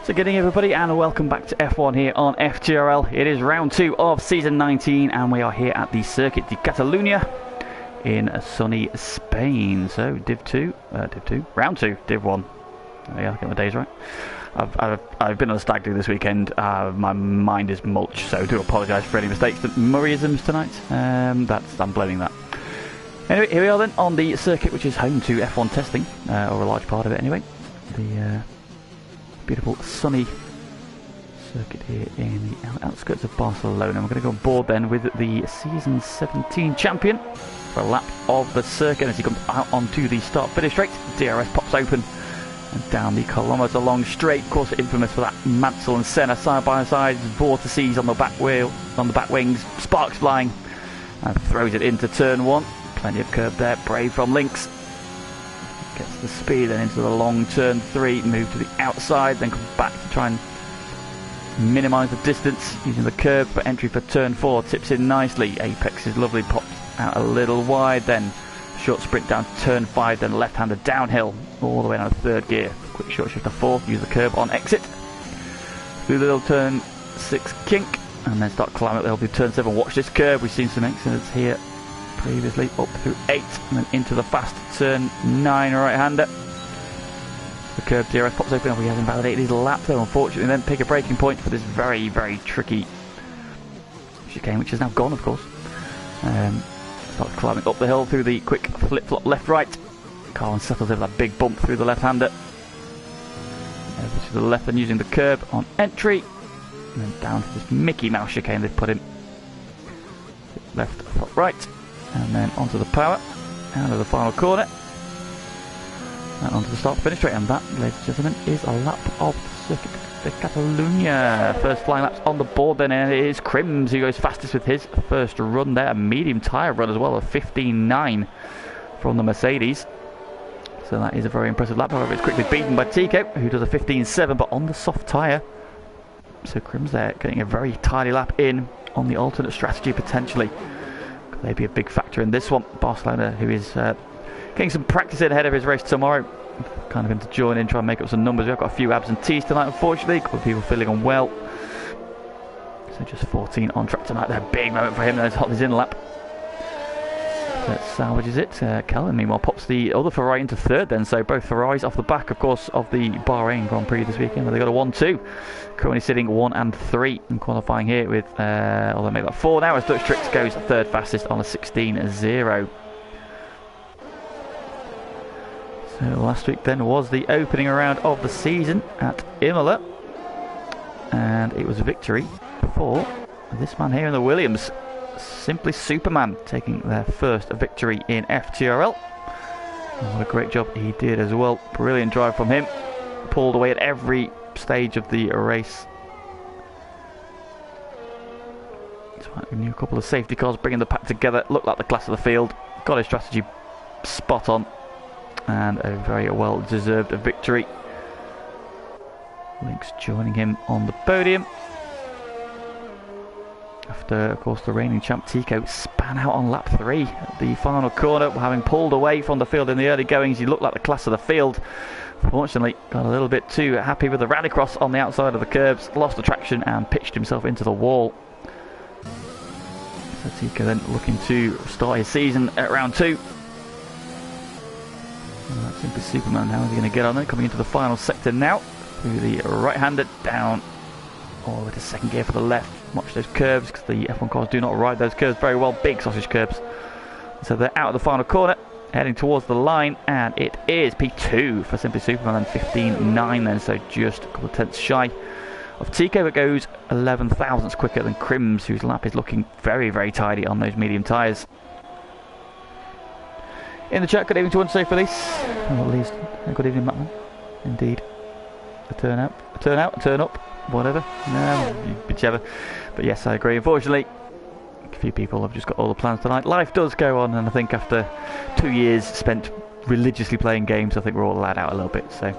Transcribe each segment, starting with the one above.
So good evening everybody and welcome back to F1 here on FTRL. It is round 2 of season 19 and we are here at the Circuit de Catalunya in sunny Spain. So round 2, Div 1. There you go, get my days right. I've been on a stag do this weekend. My mind is mulch, so do apologise for any mistakes. Murrayisms tonight. I'm blaming that. Anyway, here we are then on the circuit, which is home to F1 testing, or a large part of it anyway. The beautiful sunny circuit here in the outskirts of Barcelona. We're going to go on board then with the season 17 champion for a lap of the circuit. As he comes out onto the start-finish straight, DRS pops open and down the kilometre-long straight. Of course, infamous for that Mansell and Senna side-by-side, vortices on the back wheel, on the back wings, sparks flying, and throws it into turn 1. Plenty of curb there, brave from links. Gets the speed then into the long turn 3, move to the outside, then comes back to try and minimise the distance using the curb for entry for turn 4. Tips in nicely, apex is lovely, pops out a little wide, then short sprint down to turn 5, then left-hander downhill all the way down to 3rd gear. Quick short shift to 4, use the curb on exit. Through the little turn 6 kink, and then start climbing up the hill through turn 7. Watch this curve, we've seen some accidents here previously, up through 8 and then into the fast turn 9 right-hander. The curb DRS pops open, he has invalidated his lap though, unfortunately. Then pick a braking point for this very, very tricky chicane, which is now gone, of course. Starts climbing up the hill through the quick flip-flop left-right. Carlin settles over that big bump through the left-hander. Over to the left and using the curb on entry. And then down to this Mickey Mouse chicane they've put in. Left, top, right. And then onto the power, out of the final corner, and onto the start-finish straight. And that, ladies and gentlemen, is a lap of the Circuit de Catalunya. First flying laps on the board then, and it is Crims who goes fastest with his first run there. A medium tyre run as well, a 15.9 from the Mercedes. So that is a very impressive lap. However, it's quickly beaten by Tico, who does a 15.7, but on the soft tyre. So Crims there getting a very tidy lap in on the alternate strategy potentially. They'd be a big factor in this one. Barcelona, who is getting some practice in ahead of his race tomorrow. Kind of him to join in, try and make up some numbers. We've got a few absentees tonight, unfortunately. A couple of people feeling unwell. So just 14 on track tonight. They're a big moment for him. There's his in lap. Salvages it. Kellen, meanwhile, pops the other Ferrari into 3rd then. So both Ferraris off the back, of course, of the Bahrain Grand Prix this weekend, where they got a 1-2. Currently sitting 1 and 3 in qualifying here with, although maybe like 4 now, as Dutch Tricks goes 3rd fastest on a 16.0. So last week then was the opening round of the season at Imola. And it was a victory for this man here in the Williams. Simply Superman, taking their first victory in FTRL. And what a great job he did as well. Brilliant drive from him. Pulled away at every stage of the race. We knew a couple of safety cars bringing the pack together. Looked like the class of the field. Got his strategy spot on. And a very well deserved victory. Links joining him on the podium. After, of course, the reigning champ Tico span out on lap 3 at the final corner, having pulled away from the field in the early goings. He looked like the class of the field. Fortunately, got a little bit too happy with the rallycross on the outside of the curbs, lost the traction and pitched himself into the wall. So Tico then looking to start his season at round 2. And that's simply Superman. How is he going to get on there? Coming into the final sector now, through the right-hander, down all the way to 2nd gear for the left. Watch those curves, because the F1 cars do not ride those curves very well. Big sausage curbs. So they're out of the final corner, heading towards the line, and it is P2 for Simply Superman, and 15.9 then, so just a couple of tenths shy of Tico. It goes 11 thousandths quicker than Crims, whose lap is looking very, very tidy on those medium tyres. In the chat, good evening to one say for this. Or at least, good evening, Mattman. Indeed. A turn out, a turn up, whatever. No, whichever. But yes, I agree. Unfortunately, a few people have just got all the plans tonight. Life does go on, and I think after 2 years spent religiously playing games, I think we're all allowed out a little bit. So,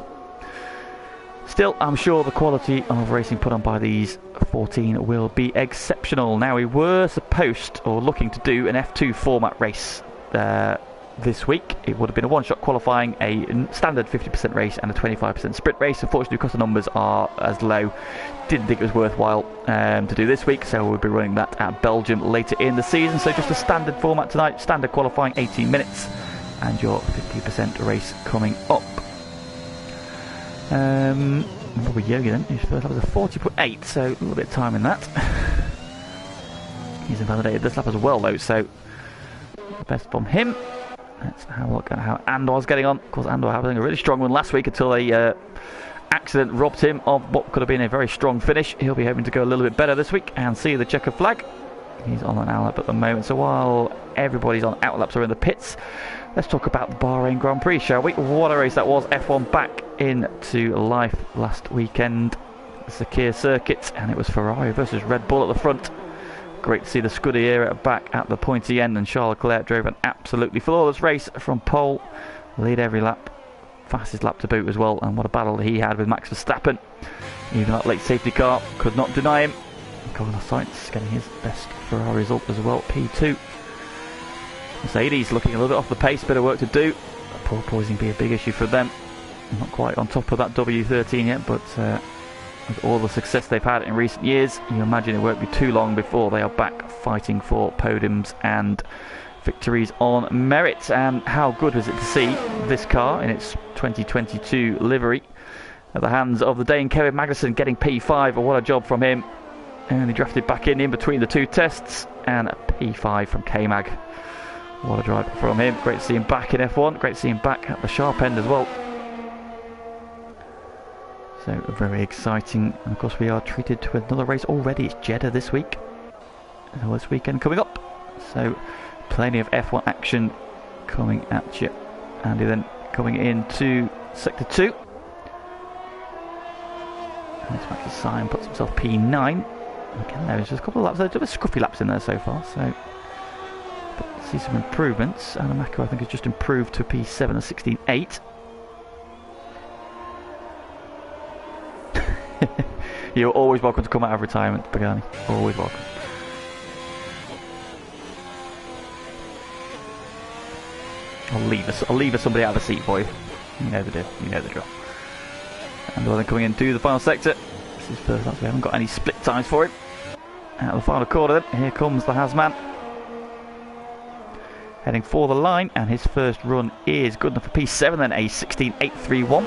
still, I'm sure the quality of racing put on by these 14 will be exceptional. Now, we were supposed, or looking to do, an F2 format race this week. It would have been a one-shot qualifying, a standard 50% race and a 25% sprint race. Unfortunately, because the numbers are as low, didn't think it was worthwhile to do this week, so we'll be running that at Belgium later in the season. So just a standard format tonight, standard qualifying, 18 minutes, and your 50% race coming up. Probably Yogi then. His first lap was a 40.8, so a little bit of time in that. He's invalidated this lap as well though, so best from him. Let's have a look at how Andor's getting on. Of course, Andor having a really strong one last week until a accident robbed him of what could have been a very strong finish. He'll be hoping to go a little bit better this week and see the checker flag. He's on an outlap at the moment, so while everybody's on outlap or in the pits, let's talk about the Bahrain Grand Prix, shall we? What a race that was. F1 back into life last weekend. The Shanghai Circuit, and it was Ferrari versus Red Bull at the front. Great to see the Scuderia back at the pointy end, and Charles Leclerc drove an absolutely flawless race from pole, lead every lap, fastest lap to boot as well, and what a battle he had with Max Verstappen. Even that late safety car could not deny him. Carlos Sainz getting his best Ferrari result as well, P2. Mercedes looking a little bit off the pace, bit of work to do. Porpoising be a big issue for them. Not quite on top of that W13 yet, but with all the success they've had in recent years, you imagine it won't be too long before they are back fighting for podiums and victories on merit. And how good was it to see this car in its 2022 livery at the hands of the Dane Kevin Magnussen getting P5. What a job from him. Only drafted back in between the two tests, and a P5 from K-Mag. What a drive from him. Great to see him back in F1. Great to see him back at the sharp end as well. So very exciting. And of course we are treated to another race already. It's Jeddah this week. This weekend coming up. So plenty of F1 action coming at you. Andy then coming into Sector 2. And this Max Simon puts himself P9. Again, there's just a couple of laps. There's a bit of scruffy laps in there so far. So see some improvements. Anamako I think has just improved to P7 and 16.8. You're always welcome to come out of retirement, Pagani. Always welcome. I'll leave somebody out of the seat for you. You know the deal. You know the drill. And then coming into the final sector. This is first lap. We haven't got any split times for him. Out of the final corner then. Here comes the Hasman. Heading for the line, and his first run is good enough for P7, then a 16.831.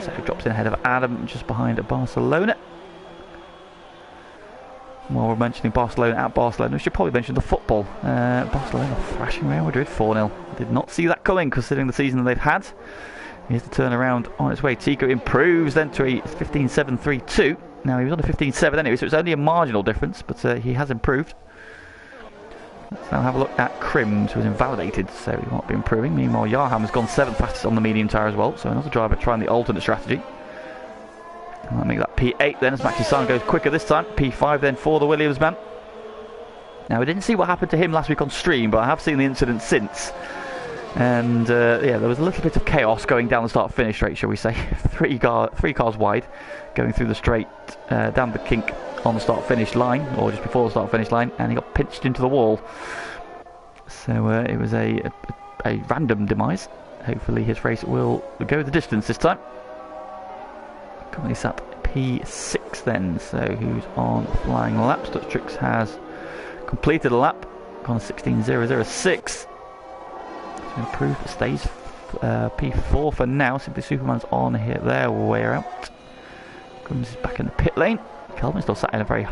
So he drops in ahead of Adam, just behind Barcelona. While we're mentioning Barcelona at Barcelona, we should probably mention the football. Barcelona thrashing Real Madrid 4-0. Did not see that coming, considering the season that they've had. Here's the turnaround on its way. Tico improves then to a 15.732. Now he was on a 15.7 anyway, so it's only a marginal difference, but he has improved. Let's now have a look at Crims, who was invalidated, so he won't be improving. Meanwhile, Yarham has gone 7th fastest on the medium tyre as well, so another driver trying the alternate strategy. I'll make that P8 then, as Maxi San goes quicker this time. P5 then for the Williams man. Now, we didn't see what happened to him last week on stream, but I have seen the incident since. And yeah, there was a little bit of chaos going down the start-finish straight, shall we say. three cars wide, going through the straight, down the kink on the start-finish line, or just before the start-finish line, and he got pinched into the wall. So it was a random demise. Hopefully his race will go the distance this time. Currently sat P6 then, so who's on flying laps? Dutch Tricks has completed a lap, gone 16.006. To improve, stays P4 for now. Simply Superman's on here, their way out. Comes back in the pit lane. Kelvin still sat in a very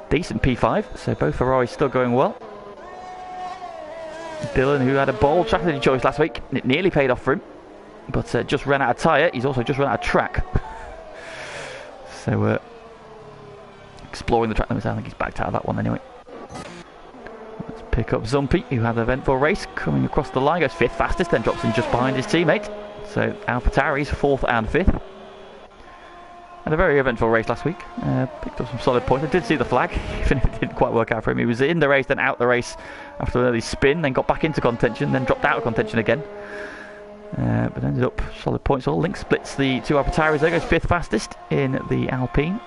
decent P5, so both Ferraris still going well. Dylan, who had a bold strategy choice last week, it nearly paid off for him, but just ran out of tyre. He's also just run out of track. So exploring the track limits, I think he's backed out of that one anyway. Let's pick up Zumpy, who had an eventful race, coming across the line, goes 5th fastest, then drops in just behind his teammate. So AlphaTauri's 4th and 5th. Had a very eventful race last week. Picked up some solid points. I did see the flag, even if it didn't quite work out for him. He was in the race, then out the race after an early spin, then got back into contention, then dropped out of contention again. But ended up solid points all. Link splits the two AlphaTauris there, goes 5th fastest in the Alpine.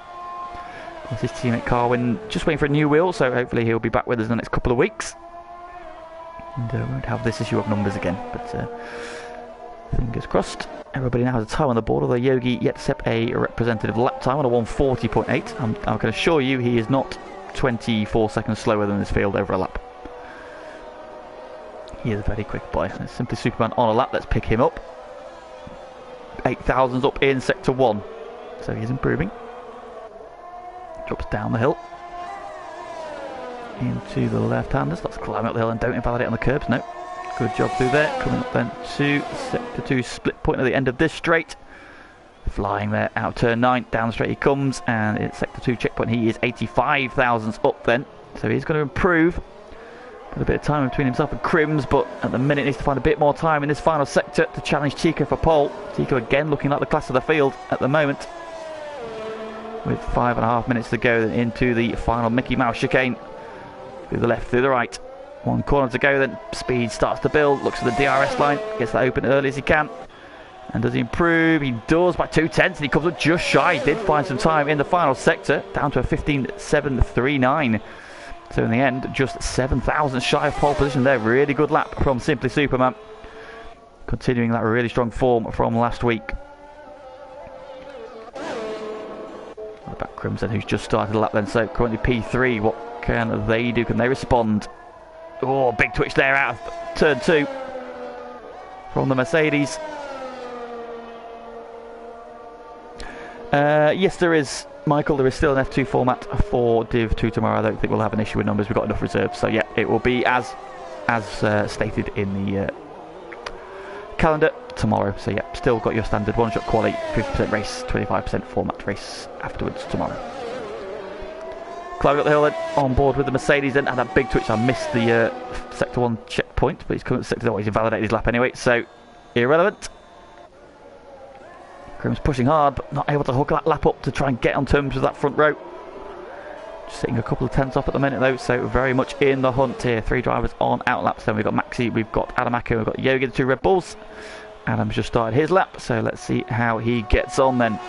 Of course, his teammate Carwin just waiting for a new wheel, so hopefully he'll be back with us in the next couple of weeks. And won't have this issue of numbers again, but fingers crossed. Everybody now has a time on the board, although Yogi yet to set a representative lap time on a 1:40.8. I can assure you he is not 24 seconds slower than this field over a lap. He is a very quick boy. It's simply Superman on a lap. Let's pick him up. 8,000s up in sector 1. So he's improving. Drops down the hill. Into the left-handers. Let's climb up the hill and don't invalidate on the curbs. No. Good job through there. Coming up then to sector 2 split point at the end of this straight. Flying there out of turn 9. Down the straight he comes. And it's sector 2 checkpoint. He is 85,000s up then. So he's going to improve. Got a bit of time between himself and Crims, but at the minute needs to find a bit more time in this final sector to challenge Tico for pole. Tico again looking like the class of the field at the moment. With 5.5 minutes to go then into the final Mickey Mouse chicane. Through the left, through the right. 1 corner to go then. Speed starts to build. Looks at the DRS line. Gets that open early as he can. And does he improve? He does by 2 tenths. And he comes up just shy. He did find some time in the final sector. Down to a 15.739. So in the end, just 7,000 shy of pole position there. Really good lap from Simply Superman. Continuing that really strong form from last week. What about Crimson, who's just started a lap then? So currently P3. What can they do? Can they respond? Oh, big twitch there out of turn 2 from the Mercedes. Yes, there is, Michael. There is still an F2 format for Div 2 tomorrow. I don't think we'll have an issue with numbers. We've got enough reserves. So yeah, it will be as stated in the calendar tomorrow. So yeah, still got your standard one-shot quali, 50% race, 25% format race afterwards tomorrow. Climbing up the hill then, on board with the Mercedes then, and that big twitch. I missed the sector 1 checkpoint, but he's coming to sector 1. He's invalidated his lap anyway, so irrelevant. Grim's pushing hard, but not able to hook that lap up to try and get on terms with that front row. Just sitting a couple of tenths off at the minute though, so very much in the hunt here. 3 drivers on out laps. Then we've got Maxi, we've got Adamako, we've got Yogi, the 2 Red Bulls. Adam's just started his lap, so let's see how he gets on then.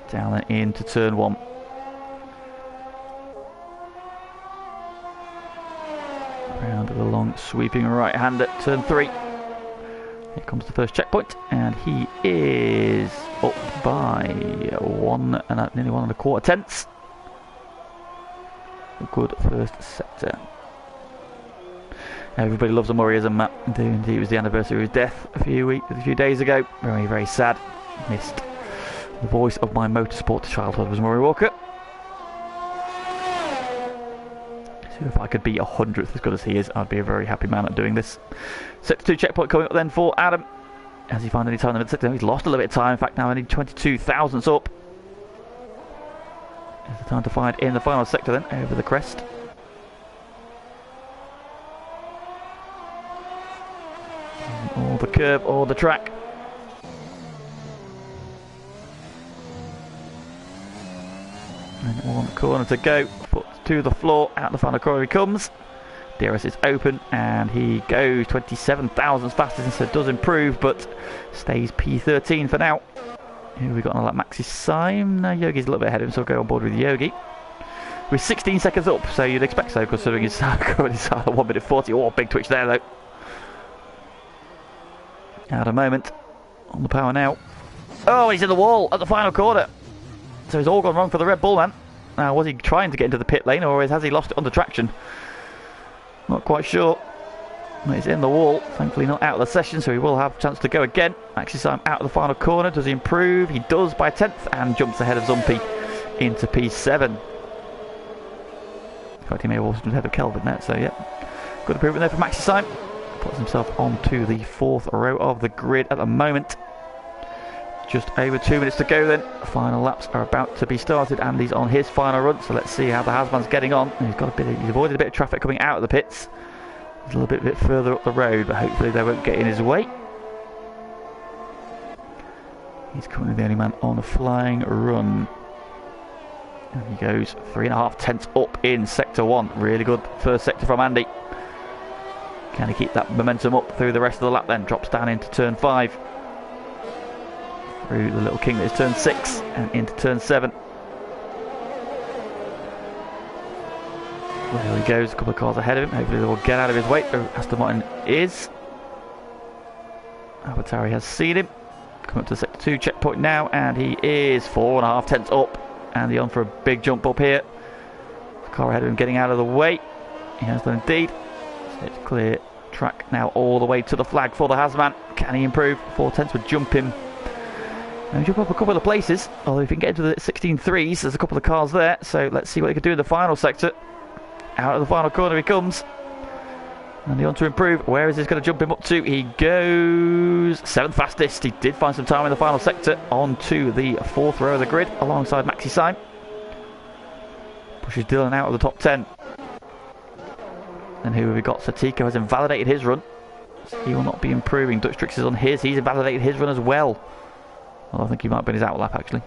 Down and into turn 1. Round the long sweeping right hand at turn 3. Here comes the first checkpoint, and he is up by nearly 1.25 tenths. A good first sector. Everybody loves a Murrayism, Matt. Indeed, it was the anniversary of his death a few days ago. Very, very sad. Missed. The voice of my motorsport childhood was Murray Walker. So if I could be 100th as good as he is, I'd be a very happy man at doing this. Sector 2 checkpoint coming up then for Adam. Has he found any time in the mid-sector? He's lost a little bit of time. In fact, now only 22 thousandths up. Is the time to find in the final sector then, over the crest. Or the curb, or the track. And 1 corner to go. Foot to the floor, out the final corner he comes. DRS is open, and he goes 27 thousandths faster, so does improve, but stays P13 for now. Who have we got on that? Maxi Syme. No, Yogi's a little bit ahead of him, so we'll go on board with Yogi. We're 16 seconds up, so you'd expect so, considering his current is 1:40. Oh, big twitch there, though. Out a moment. On the power now. Oh, he's in the wall at the final corner. So it's all gone wrong for the Red Bull man. Now, was he trying to get into the pit lane, or has he lost it under traction? Not quite sure. He's in the wall. Thankfully not out of the session, so he will have a chance to go again. Maxi Syme out of the final corner. Does he improve? He does by 1/10 and jumps ahead of Zumpy into P7. In fact, he may have also been ahead of Kelvin there, so yeah. Good improvement there for Maxi Syme. Puts himself onto the 4th row of the grid at the moment. Just over 2 minutes to go then. Final laps are about to be started, and he's on his final run, so let's see how the Hasman's getting on. He's avoided a bit of traffic coming out of the pits. He's a little bit further up the road, but hopefully they won't get in his way. He's currently the only man on a flying run. And he goes 3.5 tenths up in sector 1. Really good first sector from Andy. Can he keep that momentum up through the rest of the lap then? Drops down into turn 5. Through the little king that is turn 6 and into turn 7. There he goes, a couple of cars ahead of him. Hopefully they will get out of his way. Aston Martin is. AlphaTauri has seen him. Coming up to the sector 2 checkpoint now, and he is 4.5 tenths up. And he's on for a big jump up here. The car ahead of him getting out of the way. He has done indeed. So it's clear track now all the way to the flag for the Hasman. Can he improve? 4 tenths would jump him. And jump up a couple of places. Although if he can get into the 16.3s, there's a couple of cars there. So let's see what he can do in the final sector. Out of the final corner he comes. And he wants to improve. Where is this going to jump him up to? He goes 7th fastest. He did find some time in the final sector. On to the 4th row of the grid alongside Maxi Syme. Pushes Dylan out of the top 10. And who have we got? Satico has invalidated his run. So he will not be improving. Dutch Tricks is on his. He's invalidated his run as well. Well, I think he might have been his out lap actually.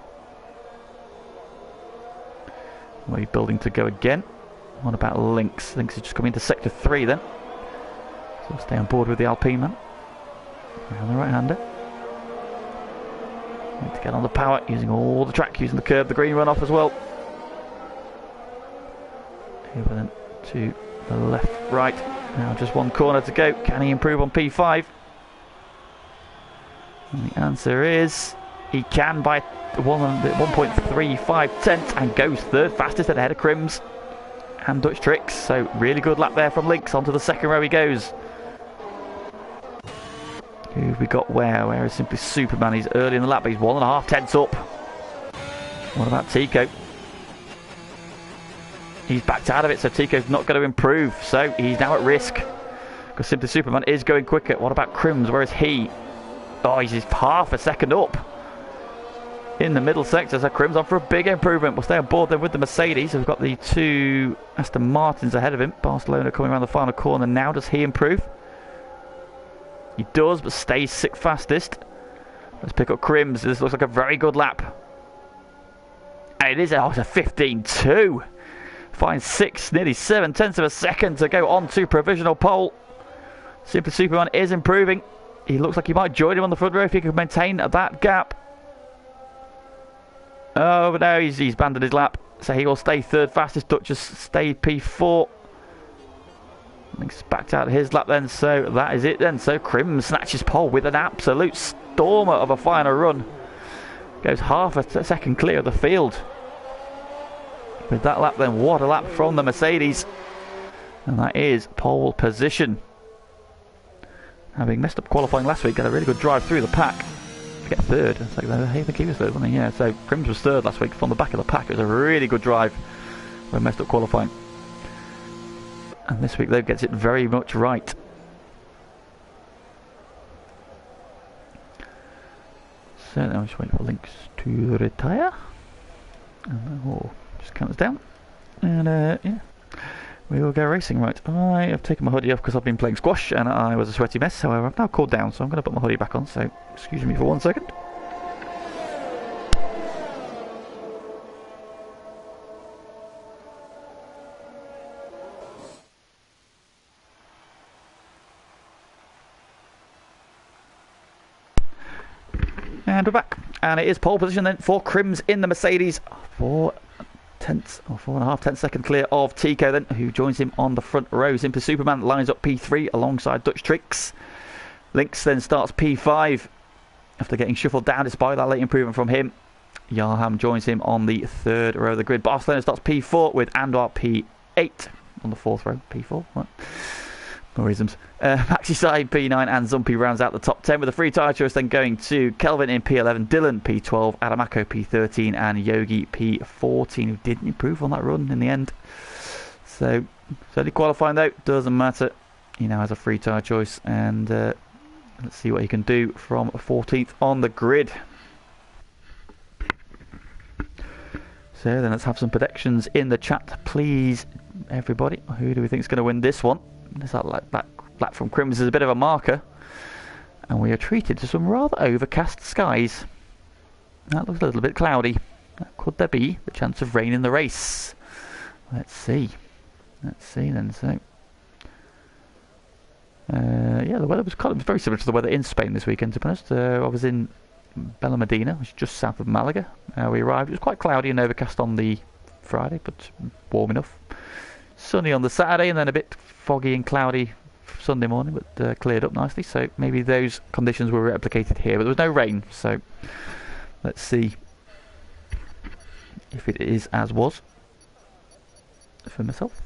Well, he's building to go again. What about Lynx? Lynx is just coming into sector 3 then. So we'll stay on board with the Alpine man. Around the right-hander. Need to get on the power, using all the track, using the curb, the green run off as well. Over then to the left, right. Now just one corner to go. Can he improve on P5? And the answer is he can by 1.35 tenths and goes 3rd fastest ahead of Crims and Dutch Tricks. So really good lap there from Lynx. Onto the 2nd row he goes. Who have we got where? Where is Simply Superman? He's early in the lap, but he's 1.5 tenths up. What about Tico? He's backed out of it, so Tico's not going to improve. So he's now at risk. Because Simply Superman is going quicker. What about Crims? Where is he? Oh, he's half a second up. In the middle sector, so Crims on for a big improvement. We'll stay on board then with the Mercedes. So we've got the 2 Aston Martins ahead of him. Barcelona coming around the final corner now. Does he improve? He does, but stays 6th fastest. Let's pick up Crims. This looks like a very good lap. And it is it's a 15.2. Finds 6, nearly 7 tenths of a second to go on to provisional pole. Simply Superman is improving. He looks like he might join him on the front row if he can maintain that gap. Oh, but no, he's abandoned his lap. So he will stay 3rd fastest. Dutch has stayed P4. He's backed out of his lap then, so that is it then. So Crims snatches pole with an absolute stormer of a final run. Goes half a second clear of the field. With that lap then, what a lap from the Mercedes. And that is pole position. Having messed up qualifying last week, got a really good drive through the pack. To get 3rd. It's like, I think he was 3rd, wasn't he? Yeah, so Crims was 3rd last week from the back of the pack. It was a really good drive when messed up qualifying. And this week, though, gets it very much right. So now I'm just waiting for Lynx to retire. And then we'll just count us down. And yeah, we will go racing. Right, I have taken my hoodie off because I've been playing squash and I was a sweaty mess. However, I've now cooled down, so I'm going to put my hoodie back on. So excuse me for 1 second. And we're back, and it is pole position then for Crims in the Mercedes. 4 tenths or 4.5 tenths second clear of Tico then, who joins him on the front row. Simply Superman lines up P3 alongside Dutch Tricks. Lynx then starts P5 after getting shuffled down despite that late improvement from him. Yarham joins him on the 3rd row of the grid. Barcelona starts P4 with Andor P8 on the 4th row. P4, right? No reasons. Maxi Syme P9 and Zumpy rounds out the top 10 with a free tyre choice then going to Kelvin in P11, Dylan P12, Adamako P13 and Yogi P14, who didn't improve on that run in the end. So certainly qualifying though, doesn't matter. He now has a free tyre choice, and let's see what he can do from 14th on the grid. So then let's have some predictions in the chat, please, everybody. Who do we think is going to win this one? There's that lap from Crims is a bit of a marker, and we are treated to some rather overcast skies. That looks a little bit cloudy. Could there be the chance of rain in the race? Let's see then. So yeah, the weather was very similar to the weather in Spain this weekend, to be honest. I was in Benalmádena, which is just south of Malaga. We arrived, it was quite cloudy and overcast on the Friday, but warm enough. sunny on the Saturday and then a bit foggy and cloudy Sunday morning, but cleared up nicely. So maybe those conditions were replicated here, but there was no rain. So let's see if it is as was for myself.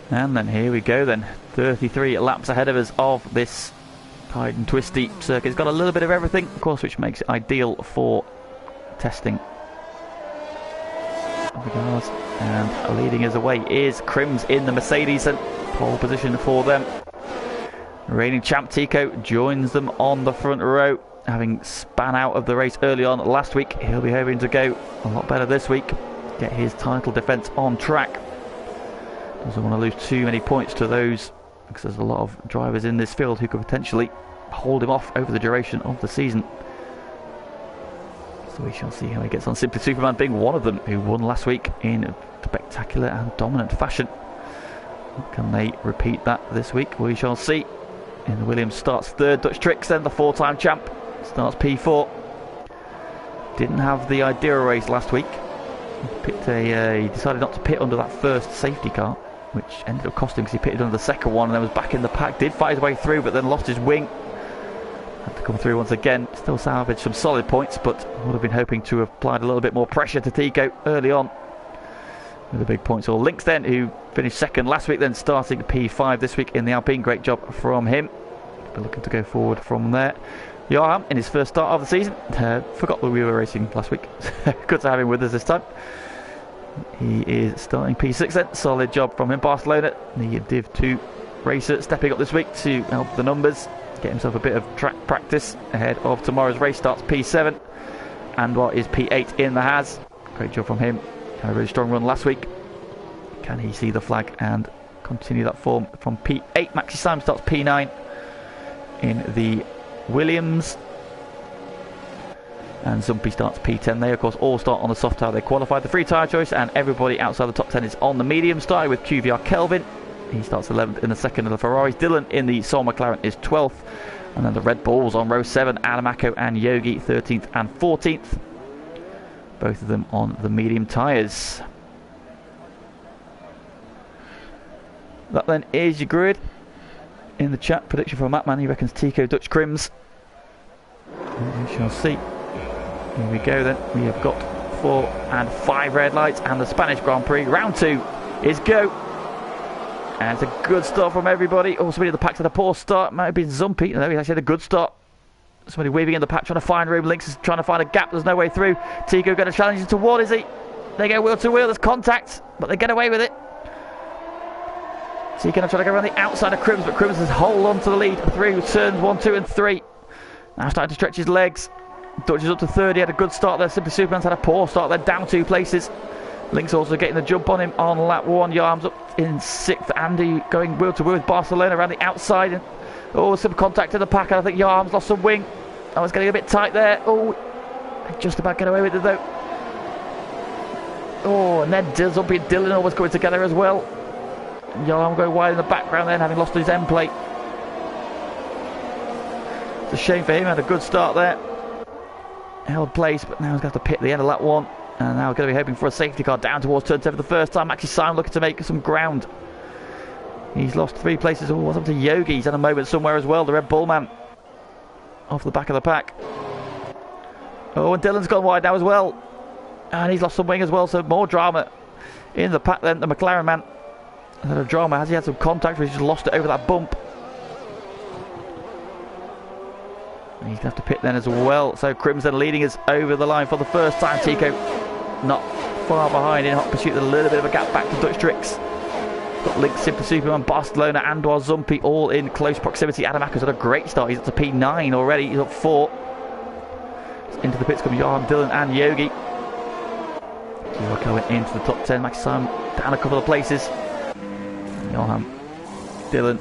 And then here we go then, 33 laps ahead of us of this tight and twisty circuit. It's got a little bit of everything, of course, which makes it ideal for testing. And leading us away is Crims in the Mercedes, and pole position for them. Reigning champ Tico joins them on the front row, having span out of the race early on last week. He'll be hoping to go a lot better this week, get his title defence on track. Doesn't want to lose too many points to those, because there's a lot of drivers in this field who could potentially hold him off over the duration of the season. So we shall see how he gets on. Simply Superman being one of them, who won last week in spectacular and dominant fashion. Can they repeat that this week? We shall see. And Williams starts third. Dutch Tricks then, the four-time champ, starts P4. Didn't have the idea race last week. He decided not to pit under that first safety car, which ended up costing him because he pitted under the second one and then was back in the pack. Did fight his way through, but then lost his wing. Had to come through once again. Still salvaged some solid points, but would have been hoping to have applied a little bit more pressure to Tico early on. With the big points all links then, who finished second last week, then starting P5 this week in the Alpine. Great job from him. But looking to go forward from there. Johan in his first start of the season. Forgot that we were racing last week. Good to have him with us this time. He is starting P6 then. Solid job from him. Barcelona, the Div 2 racer, stepping up this week to help the numbers. Get himself a bit of track practice ahead of tomorrow's race. Starts P7. Anwar is P8 in the Haas. Great job from him. Had a really strong run last week. Can he see the flag and continue that form from P8? Maxi Simon starts P9 in the Williams. And Zumpy starts P10. They, of course, all start on the soft tyre. They qualified the free tyre choice, and everybody outside the top 10 is on the medium. Starting with QVR Kelvin. He starts 11th in the second of the Ferraris. Dylan in the Sol McLaren is 12th. And then the Red Bulls on row 7. Adamako and Yogi 13th and 14th. Both of them on the medium tyres. That then is your grid. In the chat, prediction from Mattman, he reckons Tico Dutch Crims. We shall see. Here we go then. We have got 4 and 5 red lights, and the Spanish Grand Prix. Round 2 is go. And it's a good start from everybody. Oh, somebody in the pack had a poor start. Might have been Zumpy. No, he actually had a good start. Somebody weaving in the pack, trying to find room. Lynx is trying to find a gap. There's no way through. Tico going to challenge into what is he? They go wheel to wheel. There's contact, but they get away with it. Tico going to try to go around the outside of Crims, but Crims has hold on to the lead through turns 1, 2 and 3. Now starting to stretch his legs. Dutch is up to third. He had a good start there. Simply Superman's had a poor start. They're down 2 places. Lynx also getting the jump on him on lap 1. Yarm's up in 6th. Andy going wheel to wheel with Barcelona around the outside. And, oh, some contact in the pack. And I think Yarm's lost some wing. That was getting a bit tight there. Oh, just about get away with it though. Oh, and then Zumpy and Dylan always coming together as well. Yarm going wide in the background then, having lost his end plate. It's a shame for him. Had a good start there. Held place, but now he's going to have to pit the end of lap 1. And now we're going to be hoping for a safety car down towards turn 10 for the first time. Maxi Simon looking to make some ground. He's lost 3 places. Oh, what's up to Yogi? He's had a moment somewhere as well. The Red Bull man off the back of the pack. Oh, and Dylan's gone wide now as well. And he's lost some wing as well, so more drama in the pack then. The McLaren man had a drama. Has he had some contact, or he's just lost it over that bump? And he's going to have to pit then as well. So Crimson leading us over the line for the first time. Tico not far behind in hot pursuit. There's a little bit of a gap back to Dutch Tricks. Got Link, Simple Superman, Barcelona, Anwar, Zumpy all in close proximity. Adamako's had a great start. He's up to P9 already. He's up 4. Into the pits come Johan, Dylan and Yogi. Going into the top 10. Max Simon down a couple of places. Johan, Dylan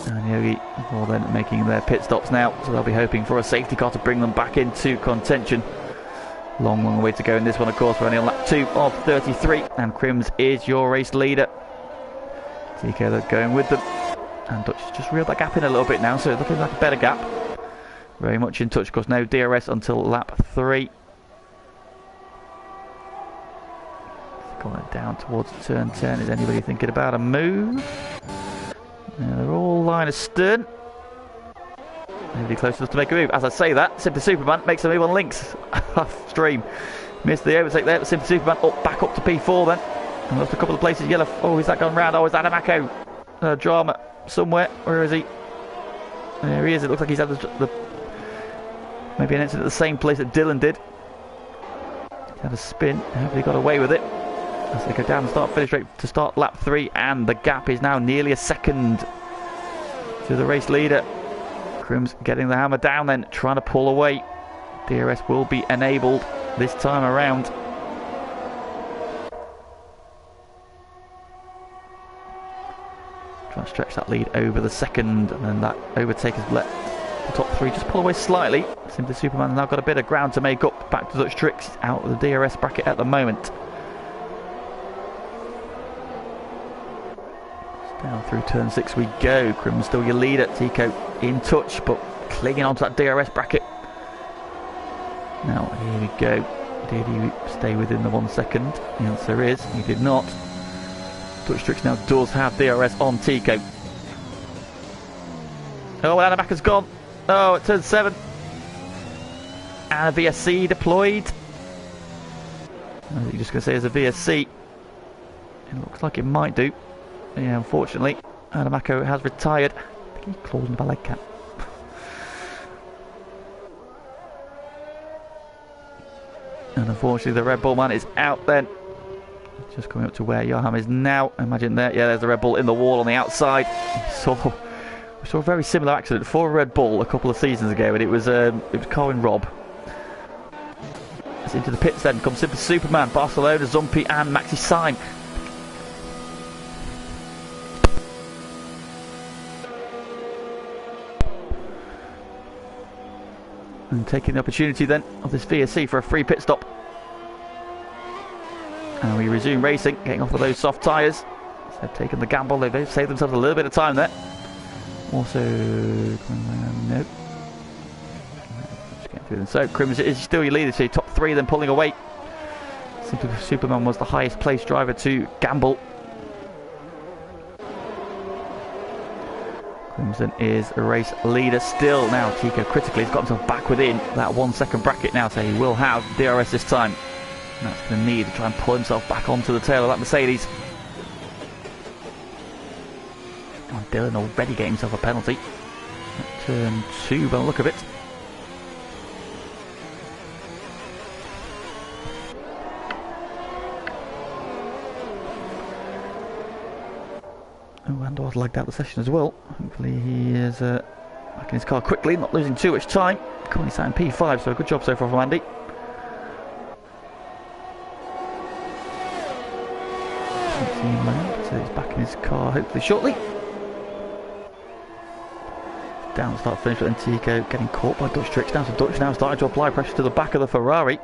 and Yogi all then making their pit stops now. So they'll be hoping for a safety car to bring them back into contention. Long way to go in this one, of course. We're only on lap 2 of 33, and Crims is your race leader. Tico they're going with them, and Dutch has just reeled that gap in a little bit now, so looking like a better gap. Very much in touch, of course. No DRS until lap 3. Going down towards turn 10. Is anybody thinking about a move? Yeah, they're all line astern. Nobody close enough to make a move. As I say that, Simply Superman makes a move on links. Off stream. Missed the overtake there, but Simply Superman back up to P4 then. And lost a couple of places. Yellow. Oh, is that gone round? Oh, is that a Mako? Drama somewhere. Where is he? There he is. It looks like he's had maybe an incident at the same place that Dylan did. He had a spin. Hopefully got away with it. As they go down and start finish rate to start lap 3, and the gap is now nearly a second to the race leader. Crim's getting the hammer down then, trying to pull away. DRS will be enabled this time around. Trying to stretch that lead over the second, and then that overtake has let the top 3 just pull away slightly. Simply Superman has now got a bit of ground to make up. Back to Dutch Tricks, out of the DRS bracket at the moment. Down through turn 6 we go. Crim's still your leader. Tico in touch, but clinging onto that DRS bracket. Now, here we go. Did he stay within the 1 second? The answer is, he did not. Dutch Tricks now does have DRS on Tico. Oh, Anamaka's gone. Oh, at turn 7. And a VSC deployed. I was just going to say there's a VSC. It looks like it might do. Yeah, unfortunately, Adamako has retired. I think he's clawing the leg cap. And unfortunately, the Red Bull man is out then. Just coming up to where Johan is now. Imagine there. Yeah, there's the Red Bull in the wall on the outside. We saw a very similar accident for a Red Bull a couple of seasons ago, and it was Colin Robb. It's into the pits then. Comes Simply Superman, Barcelona, Zumpy, and Maxi Syme. And taking the opportunity then of this VSC for a free pit stop. And we resume racing, getting off of those soft tyres. So they've taken the gamble, they've saved themselves a little bit of time there. Also, no. Just getting through them. So Crims is still your leader, so top 3 then pulling away. Simply Superman was the highest placed driver to gamble. Crimson is a race leader still. Now Tico critically has got himself back within that 1 second bracket now, so he will have DRS this time. And that's going to need to try and pull himself back onto the tail of that Mercedes. Oh, Dylan already getting himself a penalty. At turn 2 by the look of it. Oh, Andor's lagged out the session as well. Hopefully he is back in his car quickly, not losing too much time. Currently sat in P5, so a good job so far from Andy. So he's back in his car hopefully shortly. Down start finish, but then Tico getting caught by Dutch Tricks. Down to Dutch now starting to apply pressure to the back of the Ferrari.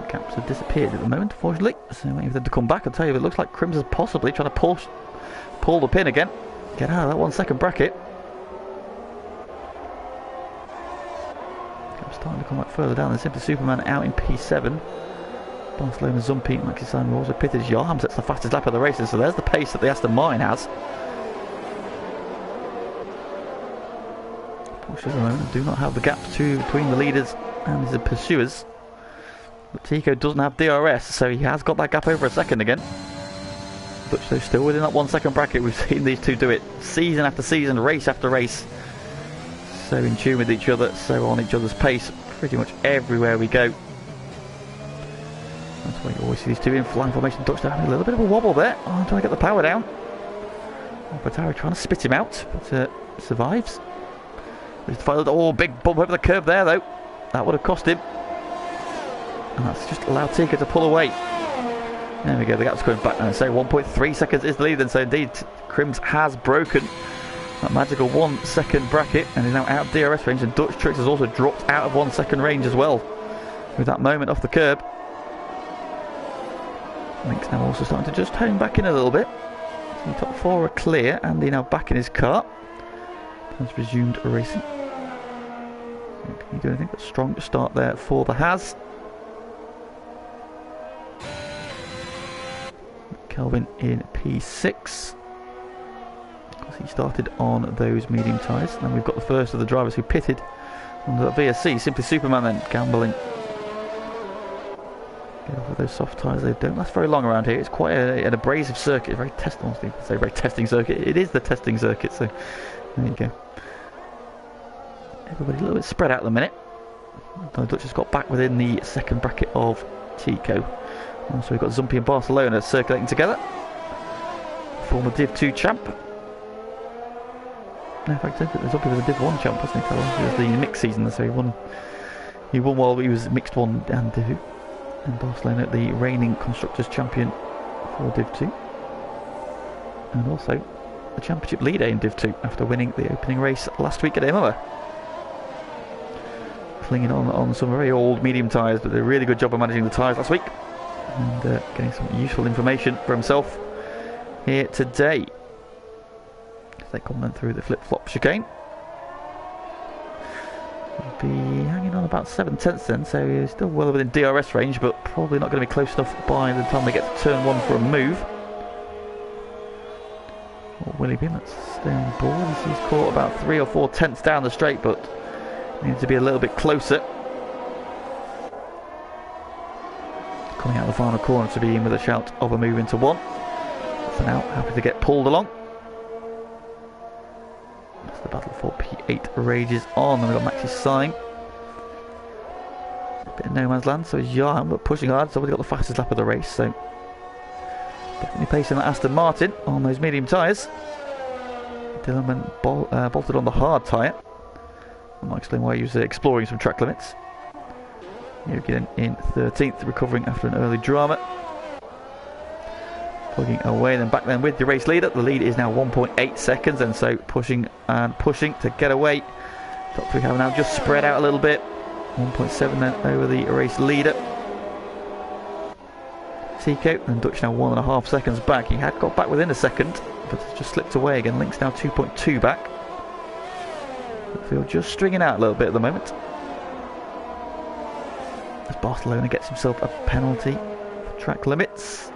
Caps have disappeared at the moment, unfortunately. So waiting for them to come back. I'll tell you, it looks like Crims is possibly trying to pull the pin again. Get out of that 1 second bracket. Caps starting to come back further down. Then Simply Superman out in P7. Barcelona, Zumpy, Maxi Syme also pitted. Johan sets the fastest lap of the race, so there's the pace that the Aston Martin has. Porsches at the moment do not have the gap between the leaders and the pursuers. But Tico doesn't have DRS, so he has got that gap over a second again. But so still within that 1 second bracket. We've seen these two do it season after season, race after race. So in tune with each other, so on each other's pace, pretty much everywhere we go. That's why you always see these two in flying formation. Dutch having a little bit of a wobble there. Oh, trying to get the power down. Pataro trying to spit him out, but survives. Oh, big bump over the curb there though. That would have cost him. And that's just allowed Tico to pull away. There we go, the gap's coming back now. So 1.3 seconds is the lead, and so indeed Crims has broken that magical 1 second bracket and is now out of DRS range, and Dutch Tricks has also dropped out of 1 second range as well with that moment off the curb. Link's now also starting to just hone back in a little bit. So the top 4 are clear. Andy now back in his car. Has resumed racing. Can you do anything? A strong start there for the Has. Kelvin in P6. He started on those medium tyres. And then we've got the first of the drivers who pitted under that VSC. Simply Superman then, gambling. Get off with those soft tyres. They don't last very long around here. It's quite an abrasive circuit. Very testing. Say very testing circuit. It is the testing circuit. So there you go. Everybody a little bit spread out at the minute. The Dutch has got back within the second bracket of Tico. Also we've got Zumpy and Barcelona circulating together. Former Div 2 champ. No, in fact, Zumpy was a Div 1 champ, wasn't he? It was the mixed season, so he won while he was mixed 1 and Div 2. And Barcelona, the reigning Constructors champion for Div 2. And also the championship leader in Div 2 after winning the opening race last week at Imola. Clinging on some very old medium tyres, but did a really good job of managing the tyres last week. And getting some useful information for himself here today. As they come then through the flip-flop chicane. He'll be hanging on about 7/10 then, so he's still well within DRS range, but probably not going to be close enough by the time they get to turn 1 for a move. Or will he be? Let's stay on the board. He's caught about 3 or 4 tenths down the straight, but needs to be a little bit closer. Coming out of the final corner to be in with a shout of a move into 1. For now, happy to get pulled along. As the battle for P8 rages on. Then we've got Maxi sighing. A bit of no man's land, so he's Yarn, but pushing hard. So we've got the fastest lap of the race, so definitely pacing that Aston Martin on those medium tyres. Dylan bolted on the hard tyre. I might explain why he was exploring some track limits. Jürgen in 13th, recovering after an early drama. Plugging away, then back then with the race leader. The lead is now 1.8 seconds, and so pushing and pushing to get away. Top 3 have now just spread out a little bit. 1.7 then over the race leader. Tico and Dutch now 1.5 seconds back. He had got back within a second, but it's just slipped away again. Link's now 2.2 back. Field just stringing out a little bit at the moment. As Barcelona gets himself a penalty for track limits.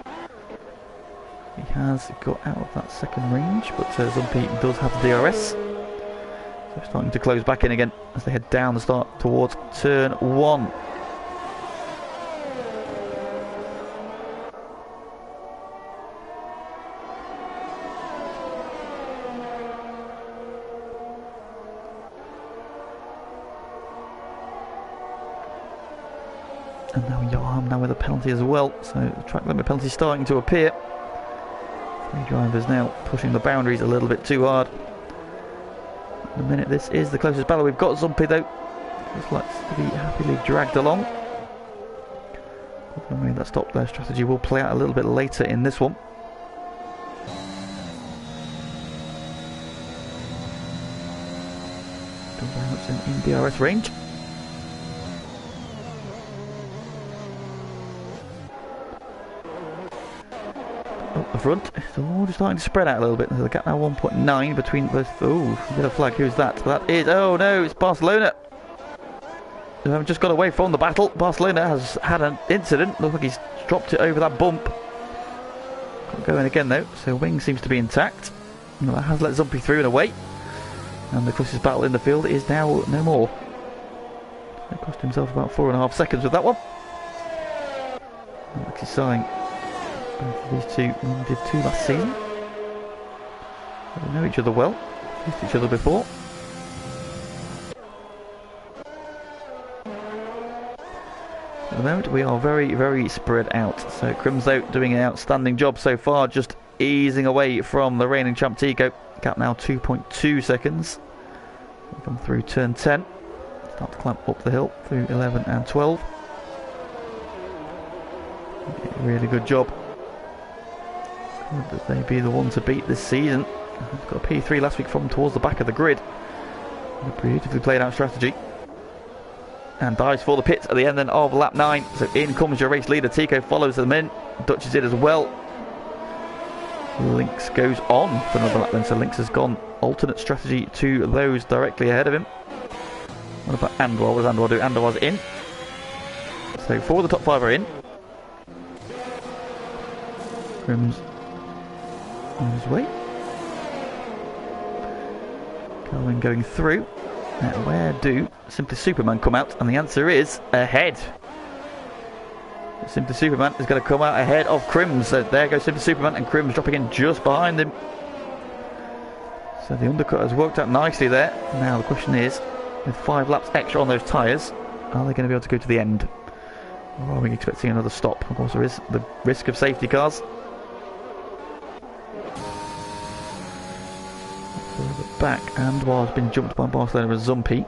He has got out of that second range, but Zumpy does have the DRS. So starting to close back in again as they head down the start towards turn 1. And now Johan now with a penalty as well, so the track limit penalty starting to appear. 3 drivers now pushing the boundaries a little bit too hard. At the minute this is the closest battle we've got. Zumpy though just likes to be happily dragged along. Maybe that stop there strategy will play out a little bit later in this one. Still very much in DRS range. Up the front, it's all just starting to spread out a little bit. There's a gap now 1.9 between both. Oh, bit of flag. Who's that? That is. Oh no, it's Barcelona. They haven't just got away from the battle. Barcelona has had an incident. Looks like he's dropped it over that bump. Got going again though, so wing seems to be intact. Well, that has let Zumpy through and away. And the closest battle in the field is now no more. He cost himself about 4.5 seconds with that one. Maxi sighing. Both of these two did 2 last season. They know each other well. Faced each other before. At the moment we are very, very spread out. So Crimso doing an outstanding job so far, just easing away from the reigning champ Tico. Gap now 2.2 seconds. We'll come through turn 10. Start to climb up the hill through 11 and 12. Really good job. Could they be the one to beat this season? Got a P3 last week from towards the back of the grid. A beautifully played out strategy. And dives for the pits at the end then of lap 9. So in comes your race leader. Tico follows them in. Dutch is in as well. Lynx goes on for another lap then. So Lynx has gone alternate strategy to those directly ahead of him. What about Andor? What does Andor do? Andor's in. So 4 of the top 5 are in. Grim's on his way. Kelvin going through. Now where do Simply Superman come out? And the answer is ahead. Simply Superman is going to come out ahead of Crims. So there goes Simply Superman, and Crims dropping in just behind him. So the undercut has worked out nicely there. Now the question is, with 5 laps extra on those tyres, are they going to be able to go to the end? Or are we expecting another stop? Of course there is the risk of safety cars. Back, and has been jumped by Barcelona and Zumpy.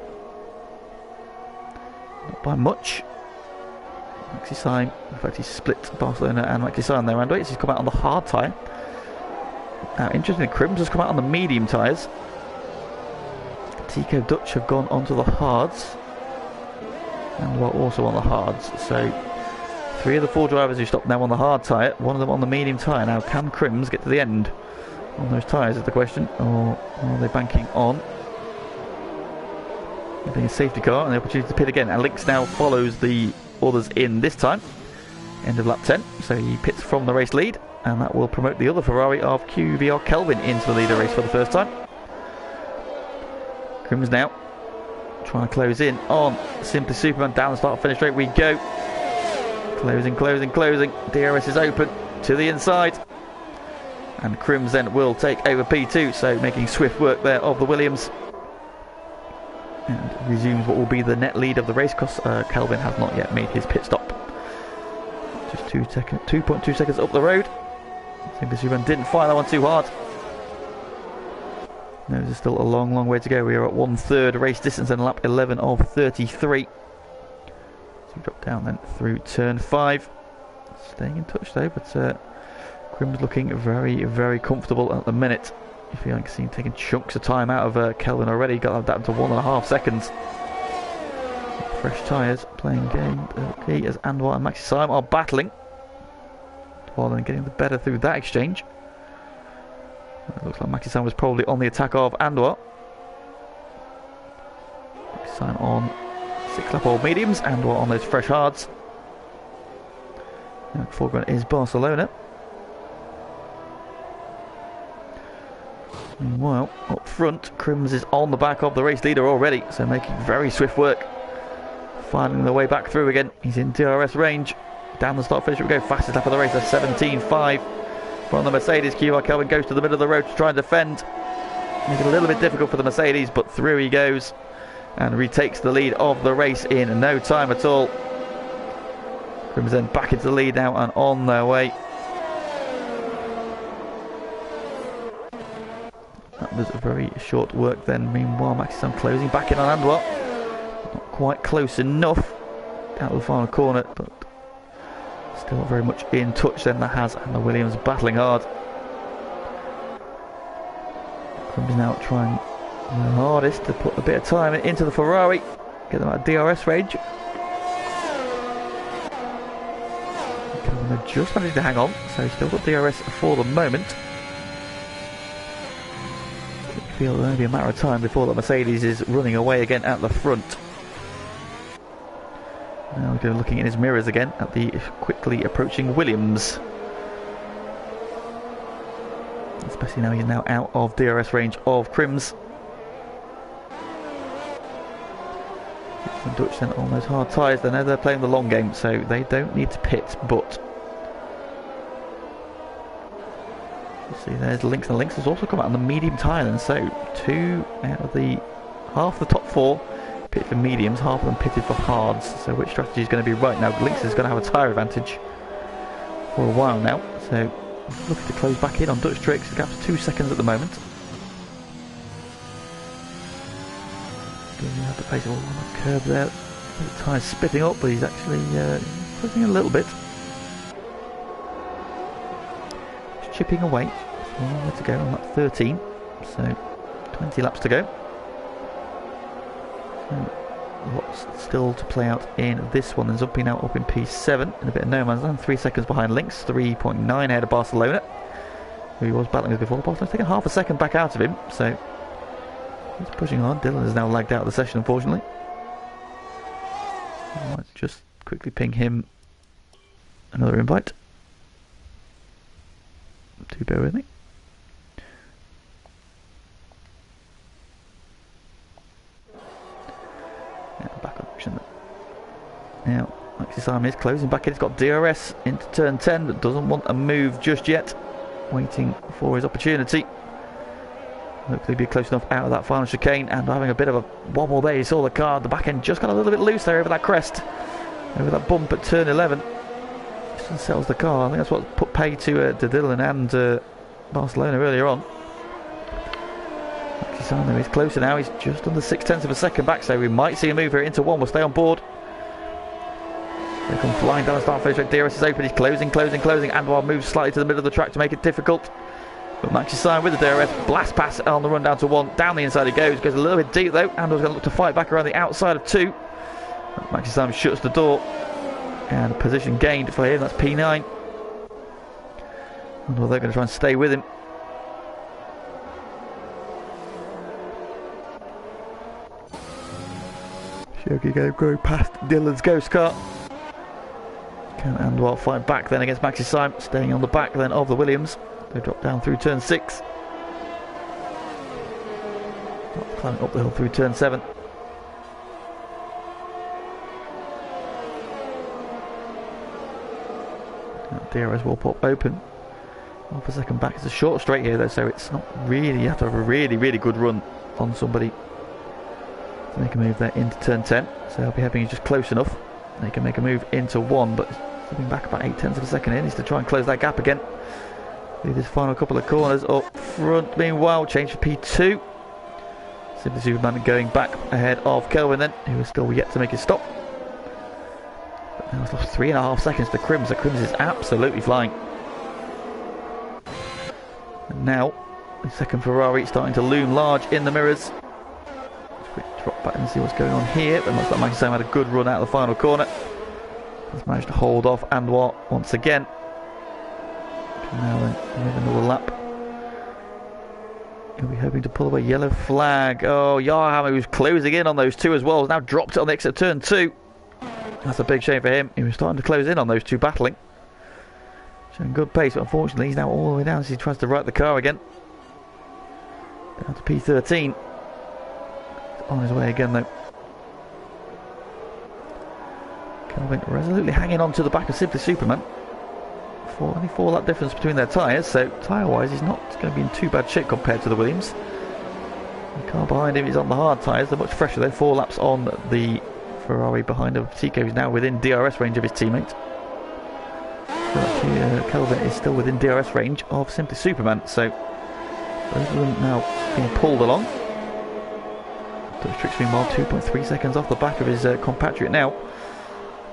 Not by much. Maxi Syme, in fact he split Barcelona and Maxi Syme there, and he's come out on the hard tyre. Now interestingly, Crims has come out on the medium tyres. Tico Dutch have gone onto the hards, and we're also on the hards. So 3 of the 4 drivers who stopped now on the hard tyre, 1 of them on the medium tyre. Now can Crims get to the end on those tyres is the question, or are they banking on getting a safety car and the opportunity to pit again? And Lynx now follows the others in this time, end of lap 10, so he pits from the race lead, and that will promote the other Ferrari of QVR Kelvin into the leader race for the first time. Crims now trying to close in on Simply Superman. Down the start finish straight we go. Closing. DRS is open to the inside, and Crims then will take over P2, so making swift work there of the Williams, and resumes what will be the net lead of the race, because Kelvin has not yet made his pit stop. Just 2.2 seconds up the road. Simply Superman didn't fire that one too hard. No, there's still a long way to go. We are at 1/3 race distance and lap 11 of 33. So we drop down then through turn 5. Staying in touch though, but Crims looking very comfortable at the minute. You feel like he's taking chunks of time out of Kelvin already. Got that down to 1.5 seconds. Fresh tyres, playing game. Okay, as Anwar and Maxi Syme are battling. While then getting the better through that exchange. It looks like Maxi Syme was probably on the attack of Anwar. Maxi Syme on 6-lap old mediums, Anwar on those fresh hards. And foreground is Barcelona. Meanwhile, up front, Crims is on the back of the race leader already, so making very swift work. Finding the way back through again. He's in DRS range. Down the start finish we go. Fastest lap of the race, that's 17.5. From the Mercedes, QVR Kelvin goes to the middle of the road to try and defend. Make it a little bit difficult for the Mercedes, but through he goes and retakes the lead of the race in no time at all. Crims then back into the lead now and on their way. That was a very short work then. Meanwhile, Maxi Syme closing back in on Anwar. Not quite close enough out of the final corner, but still not very much in touch then. The Haas and the Williams battling hard. Crims now trying the hardest to put a bit of time into the Ferrari, get them out of DRS range. They're just managing to hang on, so still got DRS for the moment. I feel it'll only be a matter of time before the Mercedes is running away again at the front. Now we're looking in his mirrors again at the quickly approaching Williams. Especially now he's now out of DRS range of Crims. And Dutch then on those hard tyres. They know they're playing the long game, so they don't need to pit, but see, there's Lynx, and Lynx has also come out on the medium tyre then, so 2 out of the half the top 4 pitted for mediums, half of them pitted for hards. So which strategy is going to be right now? Lynx is going to have a tyre advantage for a while now, so looking to close back in on Dutch tricks. The gap's 2 seconds at the moment. Doesn't have the pace of all on the curb there. The tyre's spitting up, but he's actually pushing a little bit. Just chipping away. A long way to go on lap 13, so 20 laps to go. So lots still to play out in this one. And Zumpy now up in P7 in a bit of no man's land, 3 seconds behind Lynx, 3.9 ahead of Barcelona, who he was battling with before. Barcelona's taken half a second back out of him, so he's pushing on. Dylan is now lagged out of the session, unfortunately. I might just quickly ping him another invite. Do bear with me. Yeah, back on action. Now, Maxi Simon is closing back in. He's got DRS into turn 10, but doesn't want a move just yet. Waiting for his opportunity. Hopefully be close enough out of that final chicane, and having a bit of a wobble there. You saw the car, the back end just got a little bit loose there over that crest, over that bump at turn 11. Just unsettles the car. I think that's what put pay to Dylan and Barcelona earlier on. Maxi Simon is closer now. He's just under 0.6 of a second back, so we might see a move here into one. We'll stay on board. They come flying down the start finish. DRS is open. He's closing, and while moves slightly to the middle of the track to make it difficult. But Maxi Simon with the DRS, blast pass on the run down to 1. Down the inside he goes a little bit deep though. Andor's going to look to fight back around the outside of 2. Maxi Simon shuts the door, and position gained for him. That's P9. Andor, they're going to try and stay with him. Shoki go past Dylan's ghost car. Can Andor fight back then against Maxi Simon, staying on the back then of the Williams. They drop down through turn 6. Climbing up the hill through turn 7. DRS will pop open. Half a second back. It's a short straight here though, so it's not really, you have to have a really good run on somebody to make a move there into turn 10. So I'll be hoping he's just close enough. They can make a move into 1, but slipping back about 0.8 of a second in. Needs to try and close that gap again. Do this final couple of corners up front. Meanwhile, change for P2. Simply Superman going back ahead of Kelvin then, who is still yet to make his stop. But now he's lost 3.5 seconds to Crims. So Crims is absolutely flying. And now, the second Ferrari starting to loom large in the mirrors. Let's quick drop back and see what's going on here. But looks like Maxi Simon had a good run out of the final corner. He's managed to hold off Anwar once again. Now then, with another lap. He'll be hoping to pull away yellow flag. Oh, Yarhammer, who's closing in on those 2 as well, has now dropped it on the exit of turn 2. That's a big shame for him. He was starting to close in on those 2 battling. Showing good pace, but unfortunately he's now all the way down as he tries to right the car again. Down to P13. He's on his way again though. Kelvin resolutely hanging on to the back of Simply Superman. Only 4 lap difference between their tyres, so tyre-wise he's not going to be in too bad shape compared to the Williams. The car behind him is on the hard tyres, they're much fresher. They're 4 laps on the Ferrari behind him. Tico is now within DRS range of his teammate. But Kelvin is still within DRS range of Simply Superman, so both of them now being pulled along. Dutch Tricks meanwhile 2.3 seconds off the back of his compatriot now.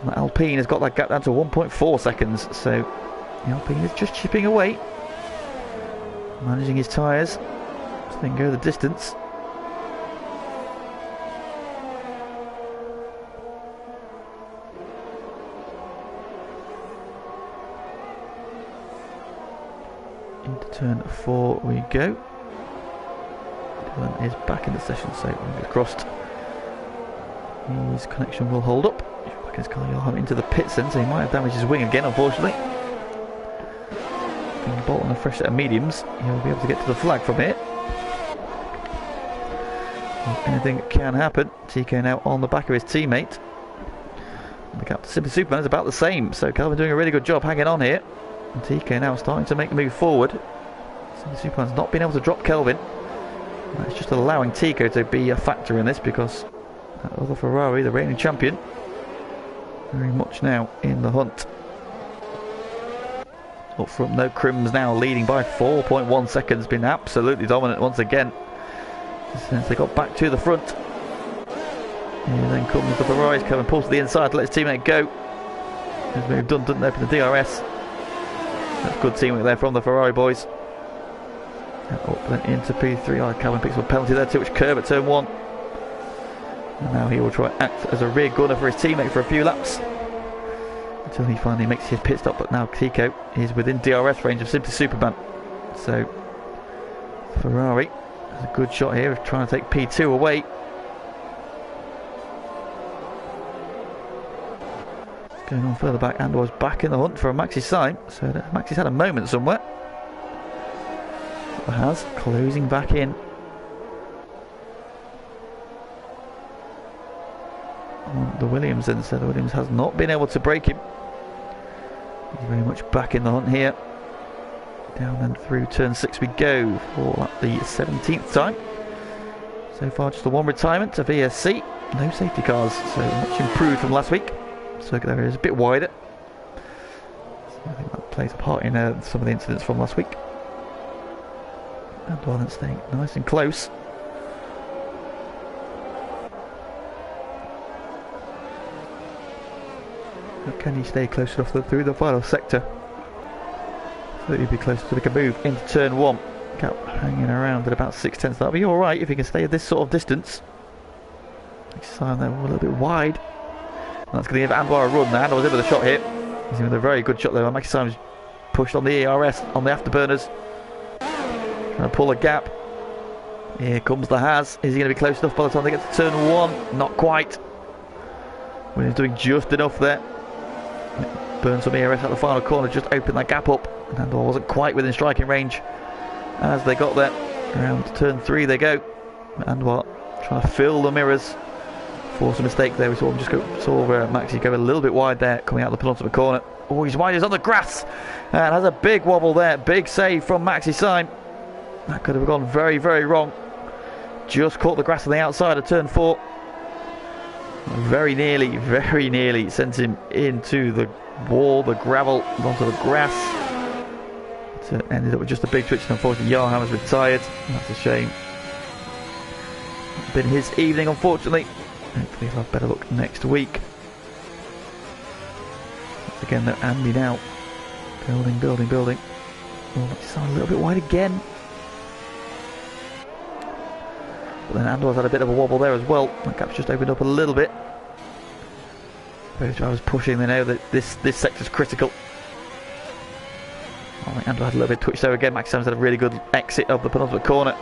And Alpine has got that gap down to 1.4 seconds, so the Alpine is just chipping away, managing his tyres so they can go the distance. Into turn 4 we go. Dylan is back in the session, so fingers crossed his connection will hold up. Back in his car, you'll have into the pits then, so he might have damaged his wing again, unfortunately. Being bolt on a fresh set of mediums, he'll be able to get to the flag from here. Anything can happen. TK now on the back of his teammate. The gap to Simply Superman is about the same, so Calvin doing a really good job hanging on here. And TK now starting to make the move forward. Simply Superman's not been able to drop Kelvin. That's just allowing Tico to be a factor in this, because that other Ferrari, the reigning champion, very much now in the hunt. Up front, no Crims now leading by 4.1 seconds, been absolutely dominant once again since they got back to the front. And then comes the Ferraris, Kevin pulls to the inside, lets his teammate go. His move done, doesn't open the DRS. That's good teamwork there from the Ferrari boys. And up then into P3. Oh, Calvin picks up a penalty there too, which curb at turn 1. And now he will try and act as a rear gunner for his teammate for a few laps until he finally makes his pit stop. But now Tico is within DRS range of Simply Superman, so Ferrari has a good shot here of trying to take P2 away. going on further back, and was back in the hunt for a maxi sign. So Maxi's had a moment somewhere. Has closing back in on the Williams, and so the Williams has not been able to break him. He's very much back in the hunt here. Down and through turn 6 we go for the 17th time. So far just the one retirement of ESC. No safety cars, so much improved from last week. Circuit there is a bit wider. So I think that plays a part in some of the incidents from last week. And while it's staying nice and close. But can he stay close enough through the final sector so that he'd be close so we can move into turn 1? Gap hanging around at about 6/10. That'll be alright if he can stay at this sort of distance. Sign there a little bit wide. And that's going to give Anwar a run. Now Anwar's in with a shot here. He's in with a very good shot there. Maxi Simon's pushed on the ERS on the afterburners. Trying to pull a gap. Here comes the Has. Is he going to be close enough by the time they get to turn 1? Not quite. Williams doing just enough there. Burn some ERS at the final corner, just opened that gap up. And Anwar wasn't quite within striking range as they got there. Around turn 3 they go. Anwar trying to fill the mirrors. Forced a mistake there. We saw him just saw Maxi go a little bit wide there, coming out the penultimate corner. Oh, he's wide, he's on the grass, and has a big wobble there. Big save from Maxi Syme. That could have gone very, very wrong. Just caught the grass on the outside of turn 4. Very nearly sent him into the wall, the gravel, onto the grass. It ended up with just a big twitch, and unfortunately Jarham has retired. That's a shame. Been his evening, unfortunately. Hopefully he'll have better luck next week. Once again though, Andy now. Building. Oh, it's a little bit wide again. But then Andor's had a bit of a wobble there as well. That gap's just opened up a little bit. Both drivers pushing, they know that this sector's critical. I think Andor had a little bit twitch there again. Max Simon's had a really good exit of the penultimate corner.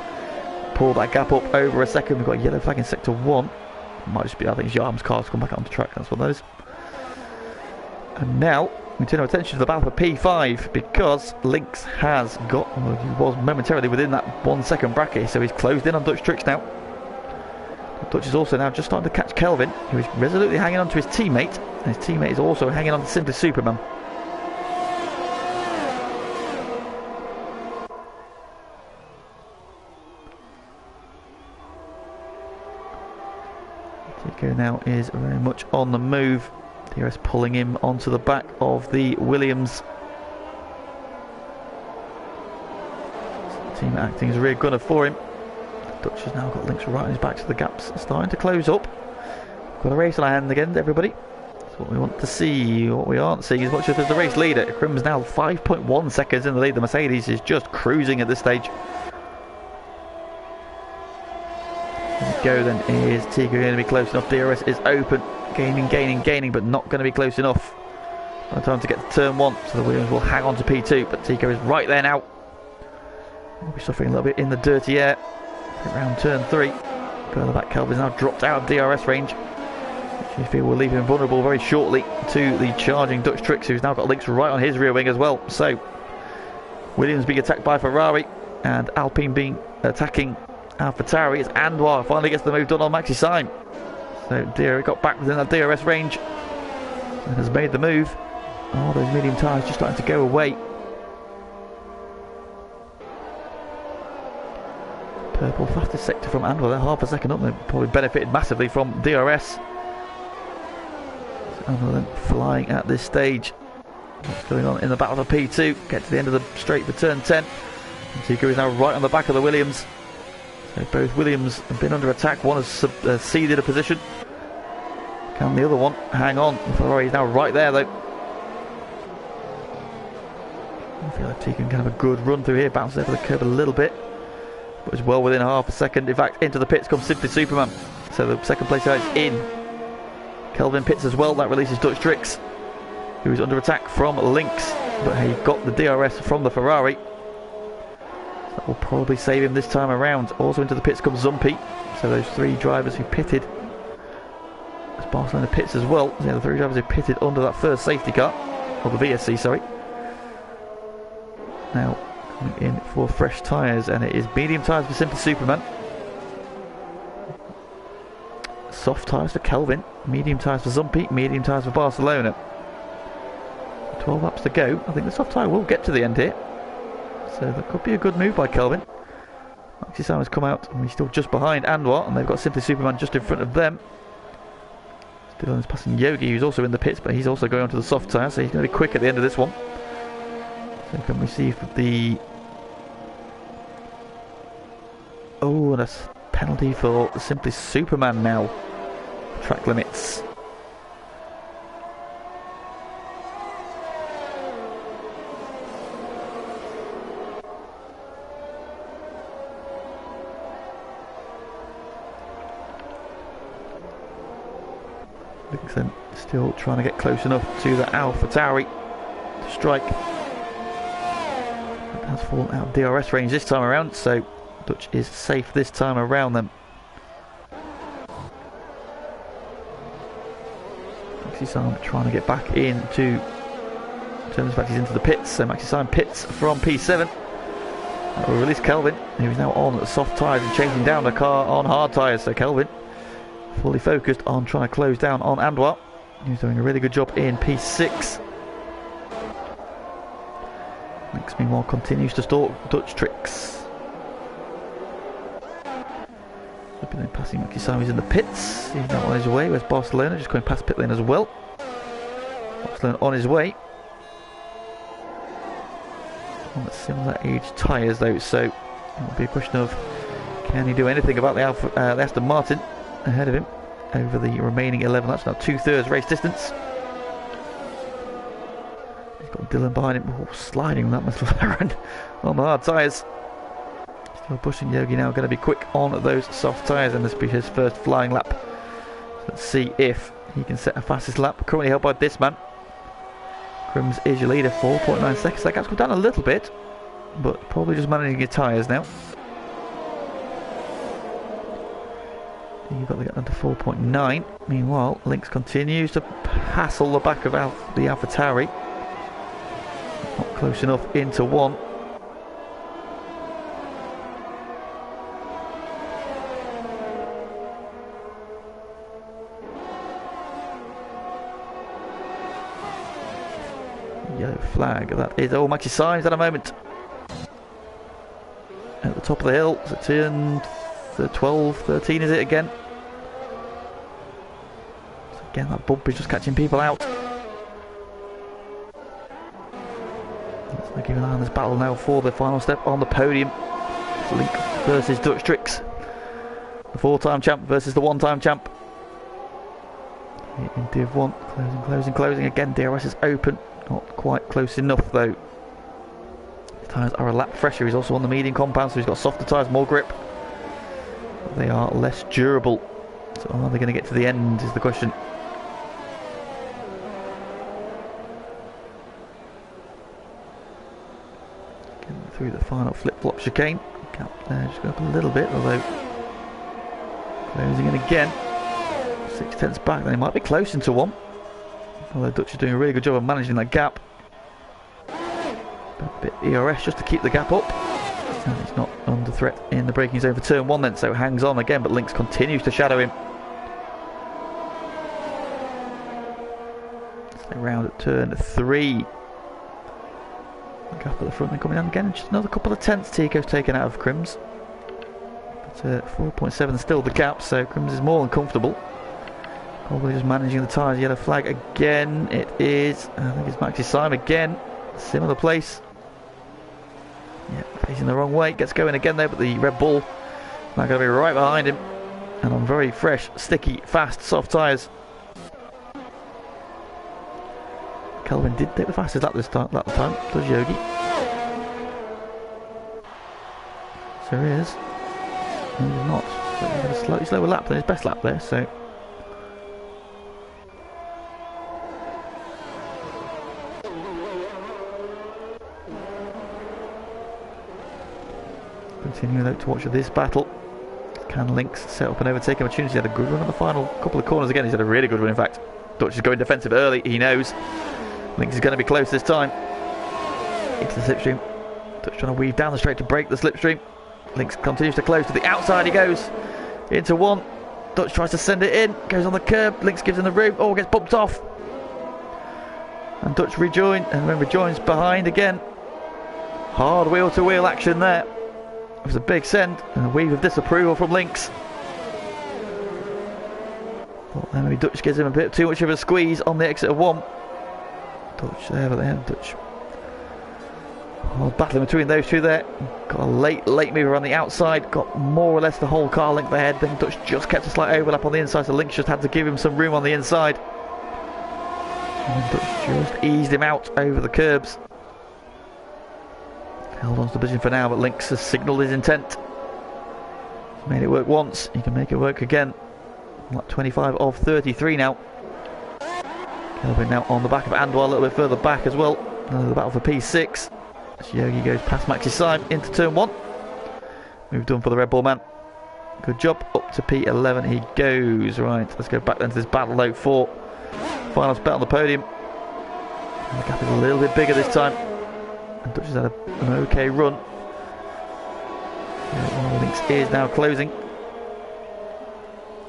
Pull that gap up over a second. We've got a yellow flag in sector 1. Might just be, I think, Jarham's car to come back onto track. That's what that is. And now we turn our attention to the battle for P5 because Lynx has got, well, he was momentarily within that 1 second bracket, so he's closed in on Dutch Tricks now. Dutch is also now just starting to catch Kelvin, who is resolutely hanging on to his teammate, and his teammate is also hanging on to Simply Superman. Tico now is very much on the move. DRS pulling him onto the back of the Williams. Team acting as a rear gunner for him. Dutch has now got Lynx right on his back, so the gap's starting to close up. Got a race on our hand again, everybody. That's what we want to see. What we aren't seeing as much as the race leader. Krim's now 5.1 seconds in the lead. The Mercedes is just cruising at this stage. Go then, is Tico going to be close enough? DRS is open, gaining, but not going to be close enough by the time to get to turn 1, so the Williams will hang on to P2, but Tico is right there now. We'll be suffering a little bit in the dirty air around turn 3. Further back, Kelvin's now dropped out of DRS range, which we feel will leave him vulnerable very shortly to the charging Dutch Tricks, who's now got Lynx right on his rear wing as well. So Williams being attacked by Ferrari and Alpine being attacking AlphaTauri. It's Anwar finally gets the move done on Maxi Syme. So Dira got back within that DRS range and has made the move. Oh, those medium tyres just starting to go away. Purple fastest sector from Anwar. They're half a second up. They probably benefited massively from DRS. So Anwar then flying at this stage. What's going on in the battle for P2? Get to the end of the straight for turn 10. And Tico is now right on the back of the Williams. So both Williams have been under attack. One has ceded a position. Can the other one hang on? Ferrari is now right there though. I feel like Tico can have a good run through here. Bounces over the curb a little bit, but is well within half a second. In fact, into the pits comes Simply Superman. So the second place guy is in. Kelvin pits as well. That releases Dutch Tricks, who is under attack from Lynx, but he got the DRS from the Ferrari. That will probably save him this time around. Also into the pits comes Zumpy. So those 3 drivers who pitted as Barcelona pits as well. Yeah, the 3 drivers who pitted under that first safety car, or the VSC, sorry. Now coming in for fresh tyres, and it is medium tyres for Simply Superman, soft tyres for Kelvin, medium tyres for Zumpy, medium tyres for Barcelona. 12 laps to go. I think the soft tyre will get to the end here, so that could be a good move by Kelvin. Maxi Simon's come out, and he's still just behind Anwar, and they've got Simply Superman just in front of them. Dylan's passing Yogi, who's also in the pits, but he's also going onto the soft tyre, so he's going to be quick at the end of this one. So can we see the... Oh, and a penalty for Simply Superman now. Track limits. Dixon still trying to get close enough to the AlphaTauri to strike. It has fallen out of DRS range this time around, so Dutch is safe this time around them. Maxi Simon trying to get back into terms of fact he's into the pits, so Maxi Simon pits from P7. That will release Kelvin, who is now on soft tyres and chasing down the car on hard tyres. So Kelvin fully focused on trying to close down on Anwar, who's doing a really good job in P6. Links meanwhile continues to stalk Dutch tricks. Then passing Maxi Simon, he's in the pits. He's now on his way. Where's Barcelona? Just going past pit lane as well. Barcelona on his way. On similar age tyres though, so it will be a question of can he do anything about the Aston Martin ahead of him over the remaining 11 laps. Now 2/3 race distance. He's got Dylan behind him. Oh, sliding that McLaren on the hard tyres. Still pushing Yogi now, going to be quick on those soft tyres, and this will be his first flying lap. So let's see if he can set a fastest lap. Currently held by this man. Crims is your leader, 4.9 seconds. That gap's come down a little bit, but probably just managing your tyres now. You've got to get down to 4.9. Meanwhile, Lynx continues to hassle the back of the AlphaTauri. Not close enough into one. Yellow flag. That is all Maxi Simon's at a moment. At the top of the hill. So turn 12, 13 is it again? So again, that bump is just catching people out. Let's give an eye on this battle now for the final step on the podium. It's Link versus Dutch Tricks. The 4-time champ versus the 1-time champ. In Div 1, closing. Again, DRS is open. Not quite close enough though. His tyres are a lap fresher. He's also on the medium compound, so he's got softer tyres, more grip. They are less durable. So are they going to get to the end is the question. Getting through the final flip-flop chicane. Gap there, just go up a little bit, although closing in again. 6/10 back, then he might be close into one. Although Dutch is doing a really good job of managing that gap. A bit ERS just to keep the gap up. And he's not under threat in the braking zone for turn 1 then, so hangs on again, but Lynx continues to shadow him. Stay round at turn 3. The gap at the front and coming down again, just another couple of tenths. Tico's taken out of Crims. But 4.7 still the gap, so Crims is more than comfortable. Probably just managing the tyres. Yellow flag again. It is, I think it's Maxi Simon again. Similar place. Yeah, facing the wrong way. Gets going again there, but the Red Bull now going to be right behind him. And on very fresh, sticky, fast, soft tyres. Kelvin did take the fastest lap this time. Does Yogi. So he is. And he's not. So he's got a slightly slower lap than his best lap there, so. Continuing out to watch this battle. Can Lynx set up an overtaking opportunity? He had a good run on the final couple of corners again. He's had a really good run, in fact. Dutch is going defensive early, he knows. Lynx is going to be close this time. Into the slipstream. Dutch trying to weave down the straight to break the slipstream. Lynx continues to close to the outside, he goes. Into one. Dutch tries to send it in, goes on the curb. Lynx gives him the room, oh, gets bumped off. And Dutch rejoin, and then rejoins behind again. Hard wheel-to-wheel action there. It was a big send, and a wave of disapproval from Lynx. Thought maybe Dutch gives him a bit too much of a squeeze on the exit of one. Dutch there, but then Dutch. Oh, battling between those two there. Got a late mover on the outside. Got more or less the whole car length ahead. Then Dutch just kept a slight overlap on the inside, so Lynx just had to give him some room on the inside. And Dutch just eased him out over the curbs. Held on to the position for now, but Lynx has signalled his intent. He's made it work once, he can make it work again. Like 25 of 33 now. Kelvin now on the back of Andwar, a little bit further back as well. Another battle for P6. As Yogi goes past Maxi Syme into turn 1. Moved on for the Red Bull man. Good job, up to P11 he goes. Right, let's go back then to this battle though for final spot on the podium. And the gap is a little bit bigger this time. And Dutch has had an okay run. Lynx is now closing.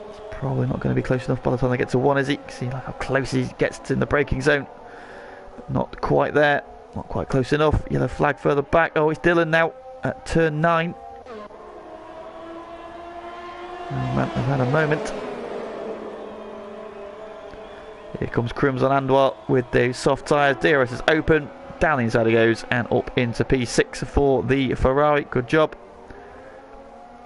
He's probably not going to be close enough by the time they get to 1, is he? See like how close he gets to in the braking zone. But not quite there. Not quite close enough. Yellow flag further back. Oh, it's Dylan now at turn 9. Man, I've had a moment. Here comes Crims on Andwar with the soft tyres. DRS is open. Down the inside he goes and up into P6 for the Ferrari. Good job.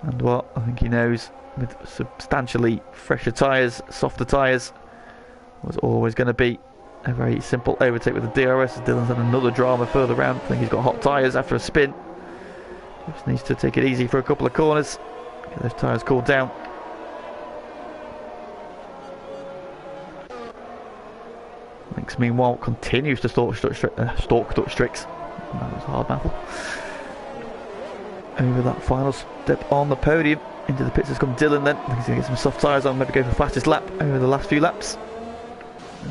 Andwar, I think he knows, with substantially fresher tyres, softer tyres, was always going to be a very simple overtake with the DRS. Dylan's had another drama further round. I think he's got hot tyres after a spin. Just needs to take it easy for a couple of corners. Get those tyres cooled down. Lynx meanwhile continues to stalk Dutch tricks. That was a hard battle. Over that final step on the podium. Into the pits has come Dylan then. I think he's going to get some soft tyres on, maybe go for fastest lap over the last few laps.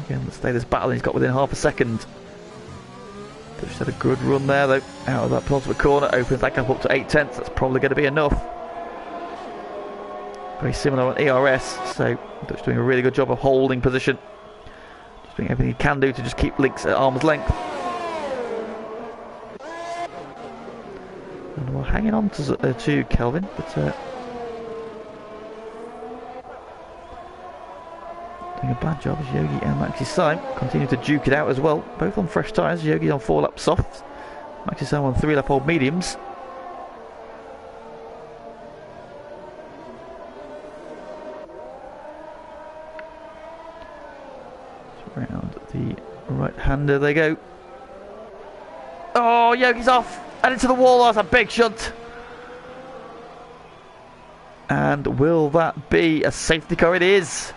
Again, let's stay this battle, and he's got within half a second. Dutch had a good run there though, out of that penultimate corner, opens that gap up to 8/10, that's probably going to be enough. Very similar on ERS, so Dutch doing a really good job of holding position. Just doing everything he can do to just keep Lynx at arm's length. And we're hanging on to Kelvin, but doing a bad job as Yogi and Maxi Syme continue to duke it out as well. Both on fresh tyres. Yogi on 4-lap softs. Maxi Syme on 3-lap old mediums. Round the right-hander they go. Oh, Yogi's off and into the wall. That's a big shunt. And will that be a safety car? It is.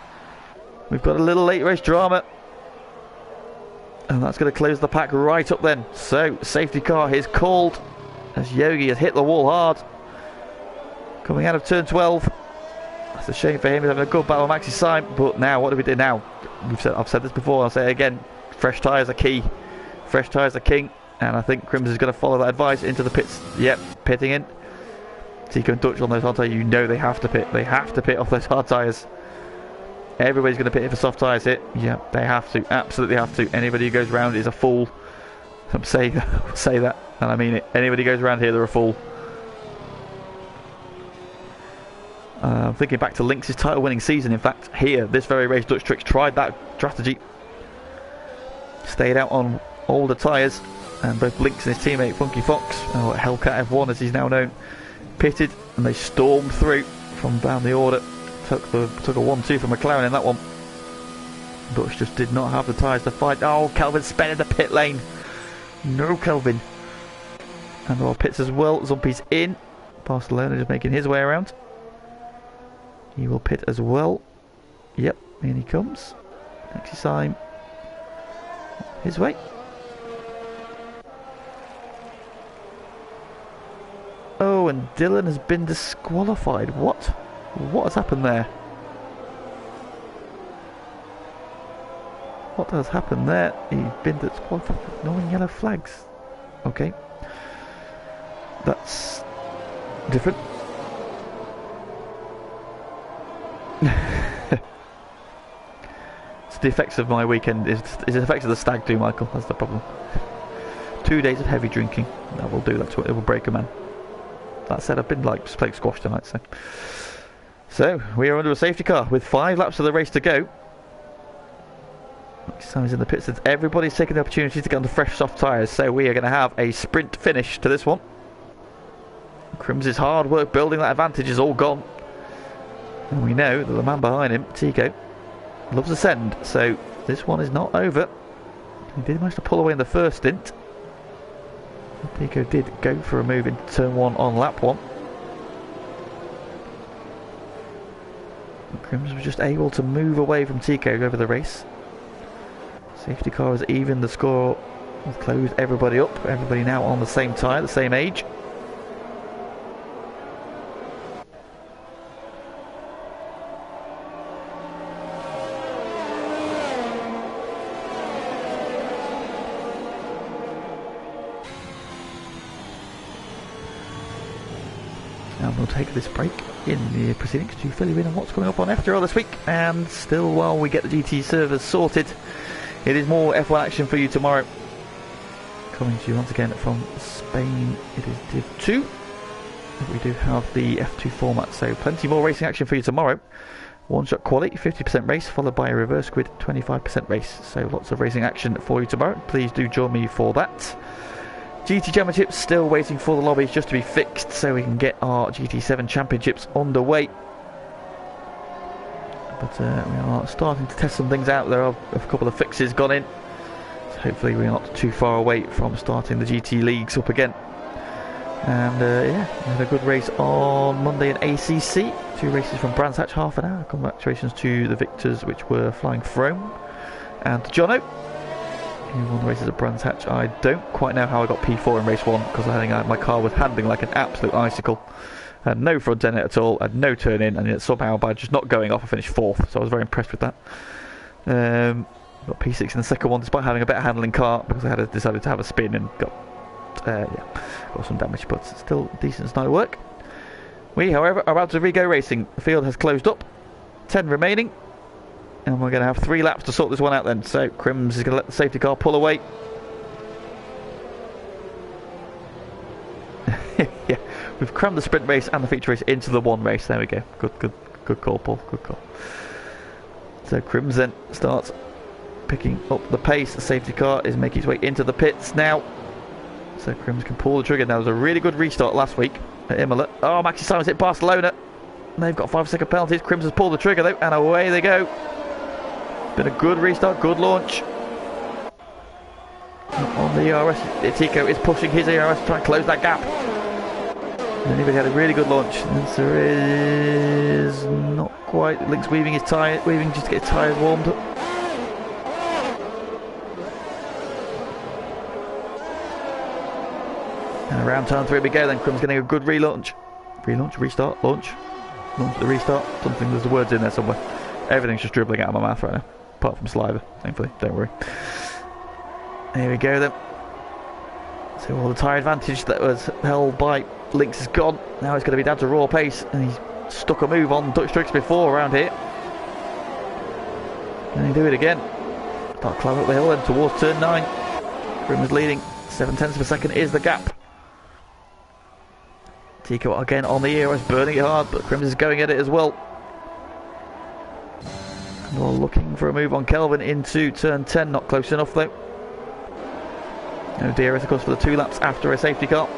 We've got a little late race drama, and that's going to close the pack right up then. So safety car is called as Yogi has hit the wall hard coming out of turn 12. That's a shame for him. He's having a good battle with Maxi Syme, but now what do we do now? I've said this before, I'll say it again, fresh tyres are key. Fresh tyres are king, and I think Crims is going to follow that advice into the pits. Yep, pitting in. Tico and Dutch on those hard tyres, you know they have to pit. They have to pit off those hard tyres. Everybody's going to pit for soft tyres here. Yeah, they have to. Absolutely have to. Anybody who goes round is a fool. I'm saying that, and I mean it. Anybody who goes around here, they're a fool. Thinking back to Lynx's title-winning season, in fact, here, this very race, Dutch Tricks tried that strategy. Stayed out on older tyres, and both Lynx and his teammate Funky Fox, or Hellcat F1 as he's now known, pitted, and they stormed through from down the order. Took a 1-2 from McLaren in that one. Dutch just did not have the tyres to fight. Oh, Kelvin sped in the pit lane. No, Kelvin. And our pits as well. Zumpy's in. Barcelona just making his way around. He will pit as well. Yep, in he comes. Maxi Syme his way. Oh, and Dylan has been disqualified. What? What has happened there? What has happened there? He's been disqualified for ignoring yellow flags. Okay. That's different. It's the effects of my weekend. It's the effects of the stag do, Michael. That's the problem. 2 days of heavy drinking. That will do. That's what it will break a man. That said, I've been just playing squash tonight, so we are under a safety car with 5 laps of the race to go. Simon's in the pits. Everybody's taking the opportunity to get onto fresh soft tyres, so we are going to have a sprint finish to this one. Crim's hard work building that advantage is all gone, and we know that the man behind him, Tico, loves a send, so this one is not over. He did manage to pull away in the first stint. Tico did go for a move in turn 1 on lap 1. Crims was just able to move away from Tico over the race. Safety car has evened the score, has closed everybody up. Everybody now on the same tyre, the same age. And we'll take this break in the proceedings to fill you in on what's coming up on FTRL this week. And still, while we get the GT servers sorted, it is more F1 action for you tomorrow. Coming to you once again from Spain, it is Div 2. We do have the F2 format, so plenty more racing action for you tomorrow. One-shot quali, 50% race, followed by a reverse grid, 25% race. So lots of racing action for you tomorrow. Please do join me for that. GT Championships still waiting for the lobbies just to be fixed so we can get our GT7 Championships underway. But we are starting to test some things out. There are a couple of fixes gone in, so hopefully we're not too far away from starting the GT leagues up again. And yeah, we had a good race on Monday in ACC. 2 races from Brands Hatch, half an hour. Congratulations to the victors, which were Flying Throne and Jono, who won the races at Brands Hatch. I don't quite know how I got P4 in race 1, because I think my car was handling like an absolute icicle. Had no front end at all, had no turn in, and yet somehow by just not going off I finished 4th, so I was very impressed with that. Got P6 in the second one despite having a better handling car, because I had decided to have a spin and got some damage, but still decent night work. We, however, are about to re-go racing. The field has closed up, 10 remaining, and we're going to have 3 laps to sort this one out then. So Crims is going to let the safety car pull away. Yeah, we've crammed the sprint race and the feature race into the one race. There we go. Good call, Paul. Good call. So Crims then starts picking up the pace. The safety car is making its way into the pits now. So Crims can pull the trigger. Now, there was a really good restart last week at Imola. Oh, Maxi Simons hit Barcelona. They've got 5-second penalties. Crims has pulled the trigger though, and away they go. Been a good restart, good launch. On the ERS, Tico is pushing his ERS to try and close that gap. And he had a really good launch. The answer is not quite. Link's weaving just to get his tyres warmed up. And around turn 3 we go then. Crims getting a good relaunch. Relaunch, restart, launch. Launch the restart. Something, there's the words in there somewhere. Everything's just dribbling out of my mouth right now. Apart from saliva, thankfully. Don't worry. Here we go then. So all the tyre advantage that was held by Lynx is gone. Now it's going to be down to raw pace, and he's stuck a move on Dutch tricks before around here. And he do it again. Start climbing up the hill then towards turn 9. Grim is leading. 0.7 of a second is the gap. Tico again on the ERS, burning it hard, but Crims is going at it as well. And we're looking for a move on Kelvin into turn 10, not close enough though. No DRS of course for the 2 laps after a safety car.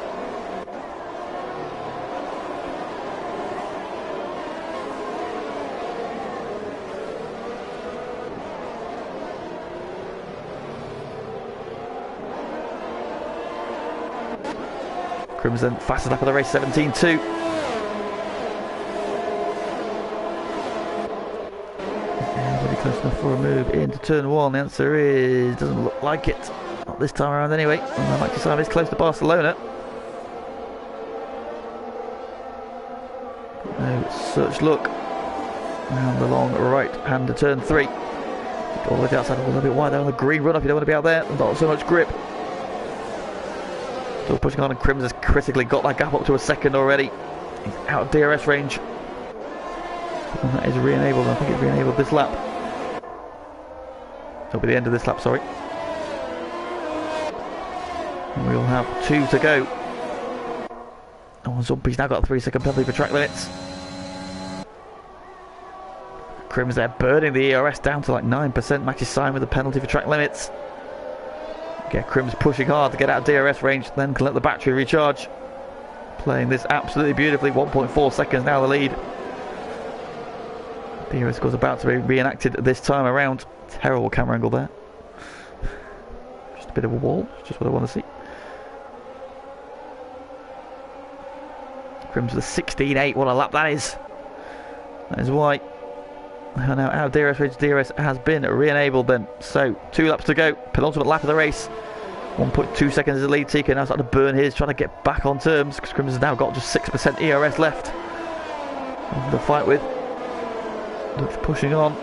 Crimson fastest lap of the race, 17.2. Anybody close enough for a move into turn 1? The answer is doesn't look like it. Not this time around anyway. And Maxi Simons is close to Barcelona. No such luck. And the long right hand to turn 3. All the way to the outside, a little bit wide there on the green run-up. You don't want to be out there. Not so much grip. Still pushing on, and Crims has critically got that gap up to a second already. He's out of DRS range. And that is re-enabled. I think it's re-enabled this lap. That'll be the end of this lap, sorry. And we'll have 2 to go. Oh, Zumpi's now got a 3-second penalty for track limits. Crims there burning the ERS down to like 9%. Matches sign with the penalty for track limits. Get Crims pushing hard to get out of DRS range, then can let the battery recharge. Playing this absolutely beautifully. 1.4 seconds now the lead. DRS was about to be reenacted this time around. Terrible camera angle there. Just a bit of a wall, just what I want to see. Crims with a 16.8, what a lap that is. That is why. Now out of DRS range, DRS has been re-enabled then. So 2 laps to go, penultimate lap of the race. 1.2 seconds as the lead. TK now starting to burn his, trying to get back on terms, because Crims has now got just 6% ERS left to fight with. Looks pushing on.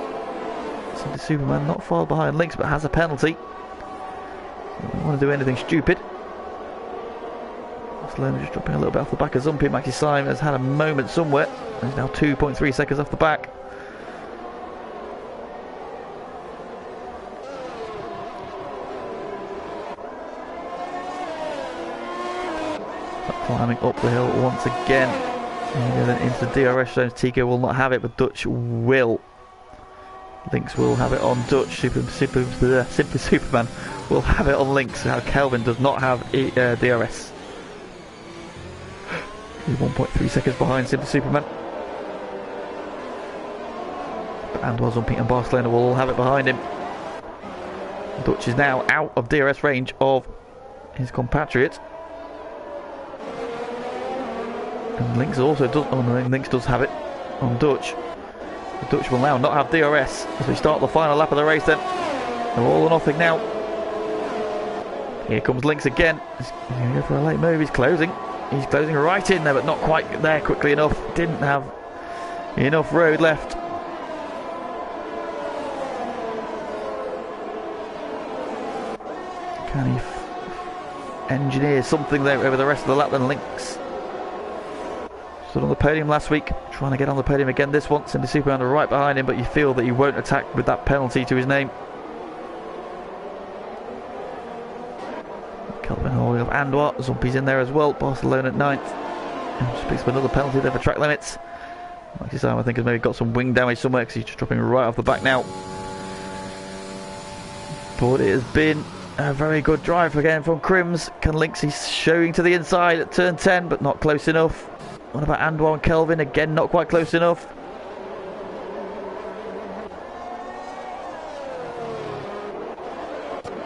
Simply Superman not far behind Lynx, but has a penalty. Don't want to do anything stupid. Sloan just dropping a little bit off the back of Zumpy. Maxi Simon has had a moment somewhere. He's now 2.3 seconds off the back. Climbing up the hill once again. And then into the DRS zones. Tico will not have it, but Dutch will. Lynx will have it on Dutch. Simply Superman will have it on Lynx. Now Kelvin does not have DRS. He's 1.3 seconds behind Simply Superman. And Zumpy and Barcelona will all have it behind him. Dutch is now out of DRS range of his compatriot. And Lynx also does. Oh no, Lynx does have it on Dutch. The Dutch will now not have DRS as we start the final lap of the race. Then they're all or nothing now. Here comes Lynx again. He's going to go for a late move. He's closing. He's closing right in there, but not quite there quickly enough. Didn't have enough road left. Can he engineer something there over the rest of the lap? Then Lynx stood on the podium last week, trying to get on the podium again this one. Simply Superman right behind him, but you feel that he won't attack with that penalty to his name. Kelvin holding up Andoir. Zumpy's in there as well. Barcelona at 9th. And just picks up another penalty there for track limits. Maxi Simon, I think, has maybe got some wing damage somewhere because he's just dropping right off the back now. But it has been a very good drive again from Crims. Can Lynx, he's showing to the inside at turn 10, but not close enough. What about Andoir and Kelvin? Again, not quite close enough.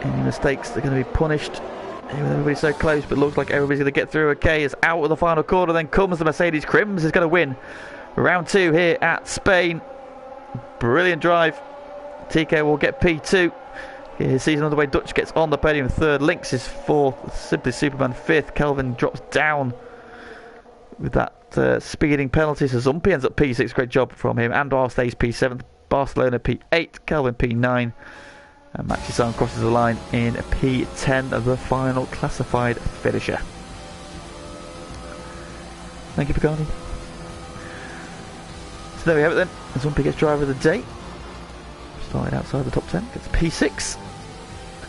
Any mistakes are going to be punished. Everybody's so close, but looks like everybody's going to get through okay. It's out of the final corner, then comes the Mercedes. Crims is going to win round 2 here at Spain. Brilliant drive. TK will get P2. His season underway. Dutch gets on the podium 3rd. Lynx is 4th. Simply Superman 5th. Kelvin drops down with that speeding penalty. So Zumpy ends up P6. Great job from him. Andoir stays P7. Barcelona P8. Kelvin P9. And Maxi Simon crosses the line in P10 of the final classified finisher. Thank you, Picardi. So there we have it then. Zumpy gets driver of the day. Started outside the top 10. Gets P6.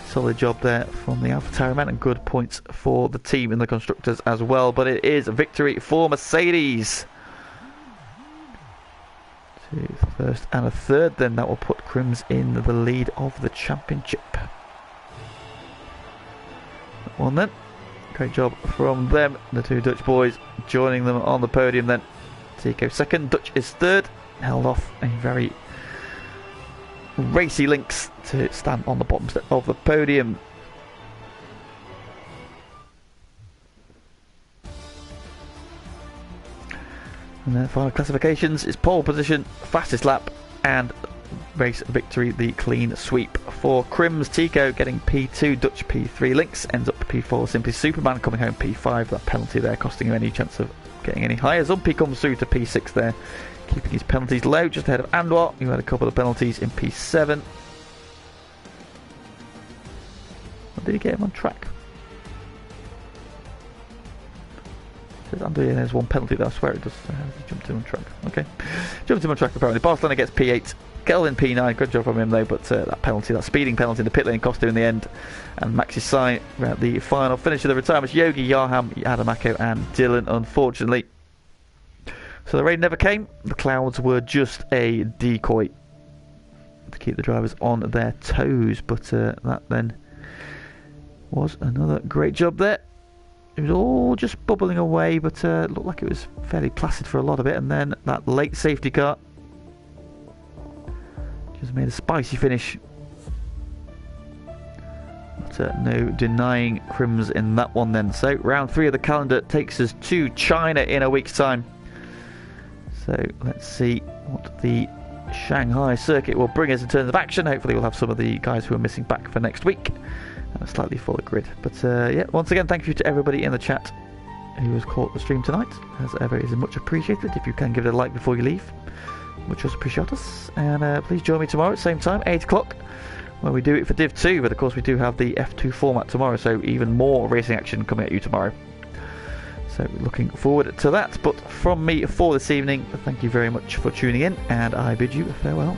Solid job there from the AlphaTauri man, and good points for the team in the constructors as well. But it is a victory for Mercedes. 1st and a 3rd, then that will put Crims in the lead of the championship. One then. Great job from them, the 2 Dutch boys joining them on the podium then. Tico 2nd, Dutch is 3rd, held off a very racy Lynx to stand on the bottom step of the podium. And then final classifications is pole position, fastest lap, and race victory, the clean sweep for Crims. Tico getting P2, Dutch P3, Lynx ends up P4, Simply Superman coming home P5. That penalty there costing him any chance of getting any higher. Zumpi comes through to P6 there, keeping his penalties low, just ahead of Anwar, who had a couple of penalties in P7. Or did he get him on track? Says Anwar has one penalty though, I swear it does. He jumped him on track. Okay. Jumped him on track apparently. Barcelona gets P8. Kelvin P9, good job from him though, but that penalty, that speeding penalty in the pit lane cost him in the end. And Maxi Sai at the final finish of the retirements. Yogi, Yarham, Adamako and Dylan, unfortunately. So the rain never came. The clouds were just a decoy to keep the drivers on their toes, but that then was another great job there. It was all just bubbling away, but looked like it was fairly placid for a lot of it, and then that late safety car just made a spicy finish. But no denying Crims in that one then. So round 3 of the calendar takes us to China in a week's time. So let's see what the Shanghai Circuit will bring us in terms of action. Hopefully we'll have some of the guys who are missing back for next week. And a slightly fuller grid. But yeah, once again, thank you to everybody in the chat who has caught the stream tonight. As ever, it is much appreciated. If you can give it a like before you leave, much appreciated. And please join me tomorrow at the same time, 8 o'clock, where we do it for Div 2. But of course we do have the F2 format tomorrow, so even more racing action coming at you tomorrow. So looking forward to that. But from me for this evening, thank you very much for tuning in, and I bid you farewell.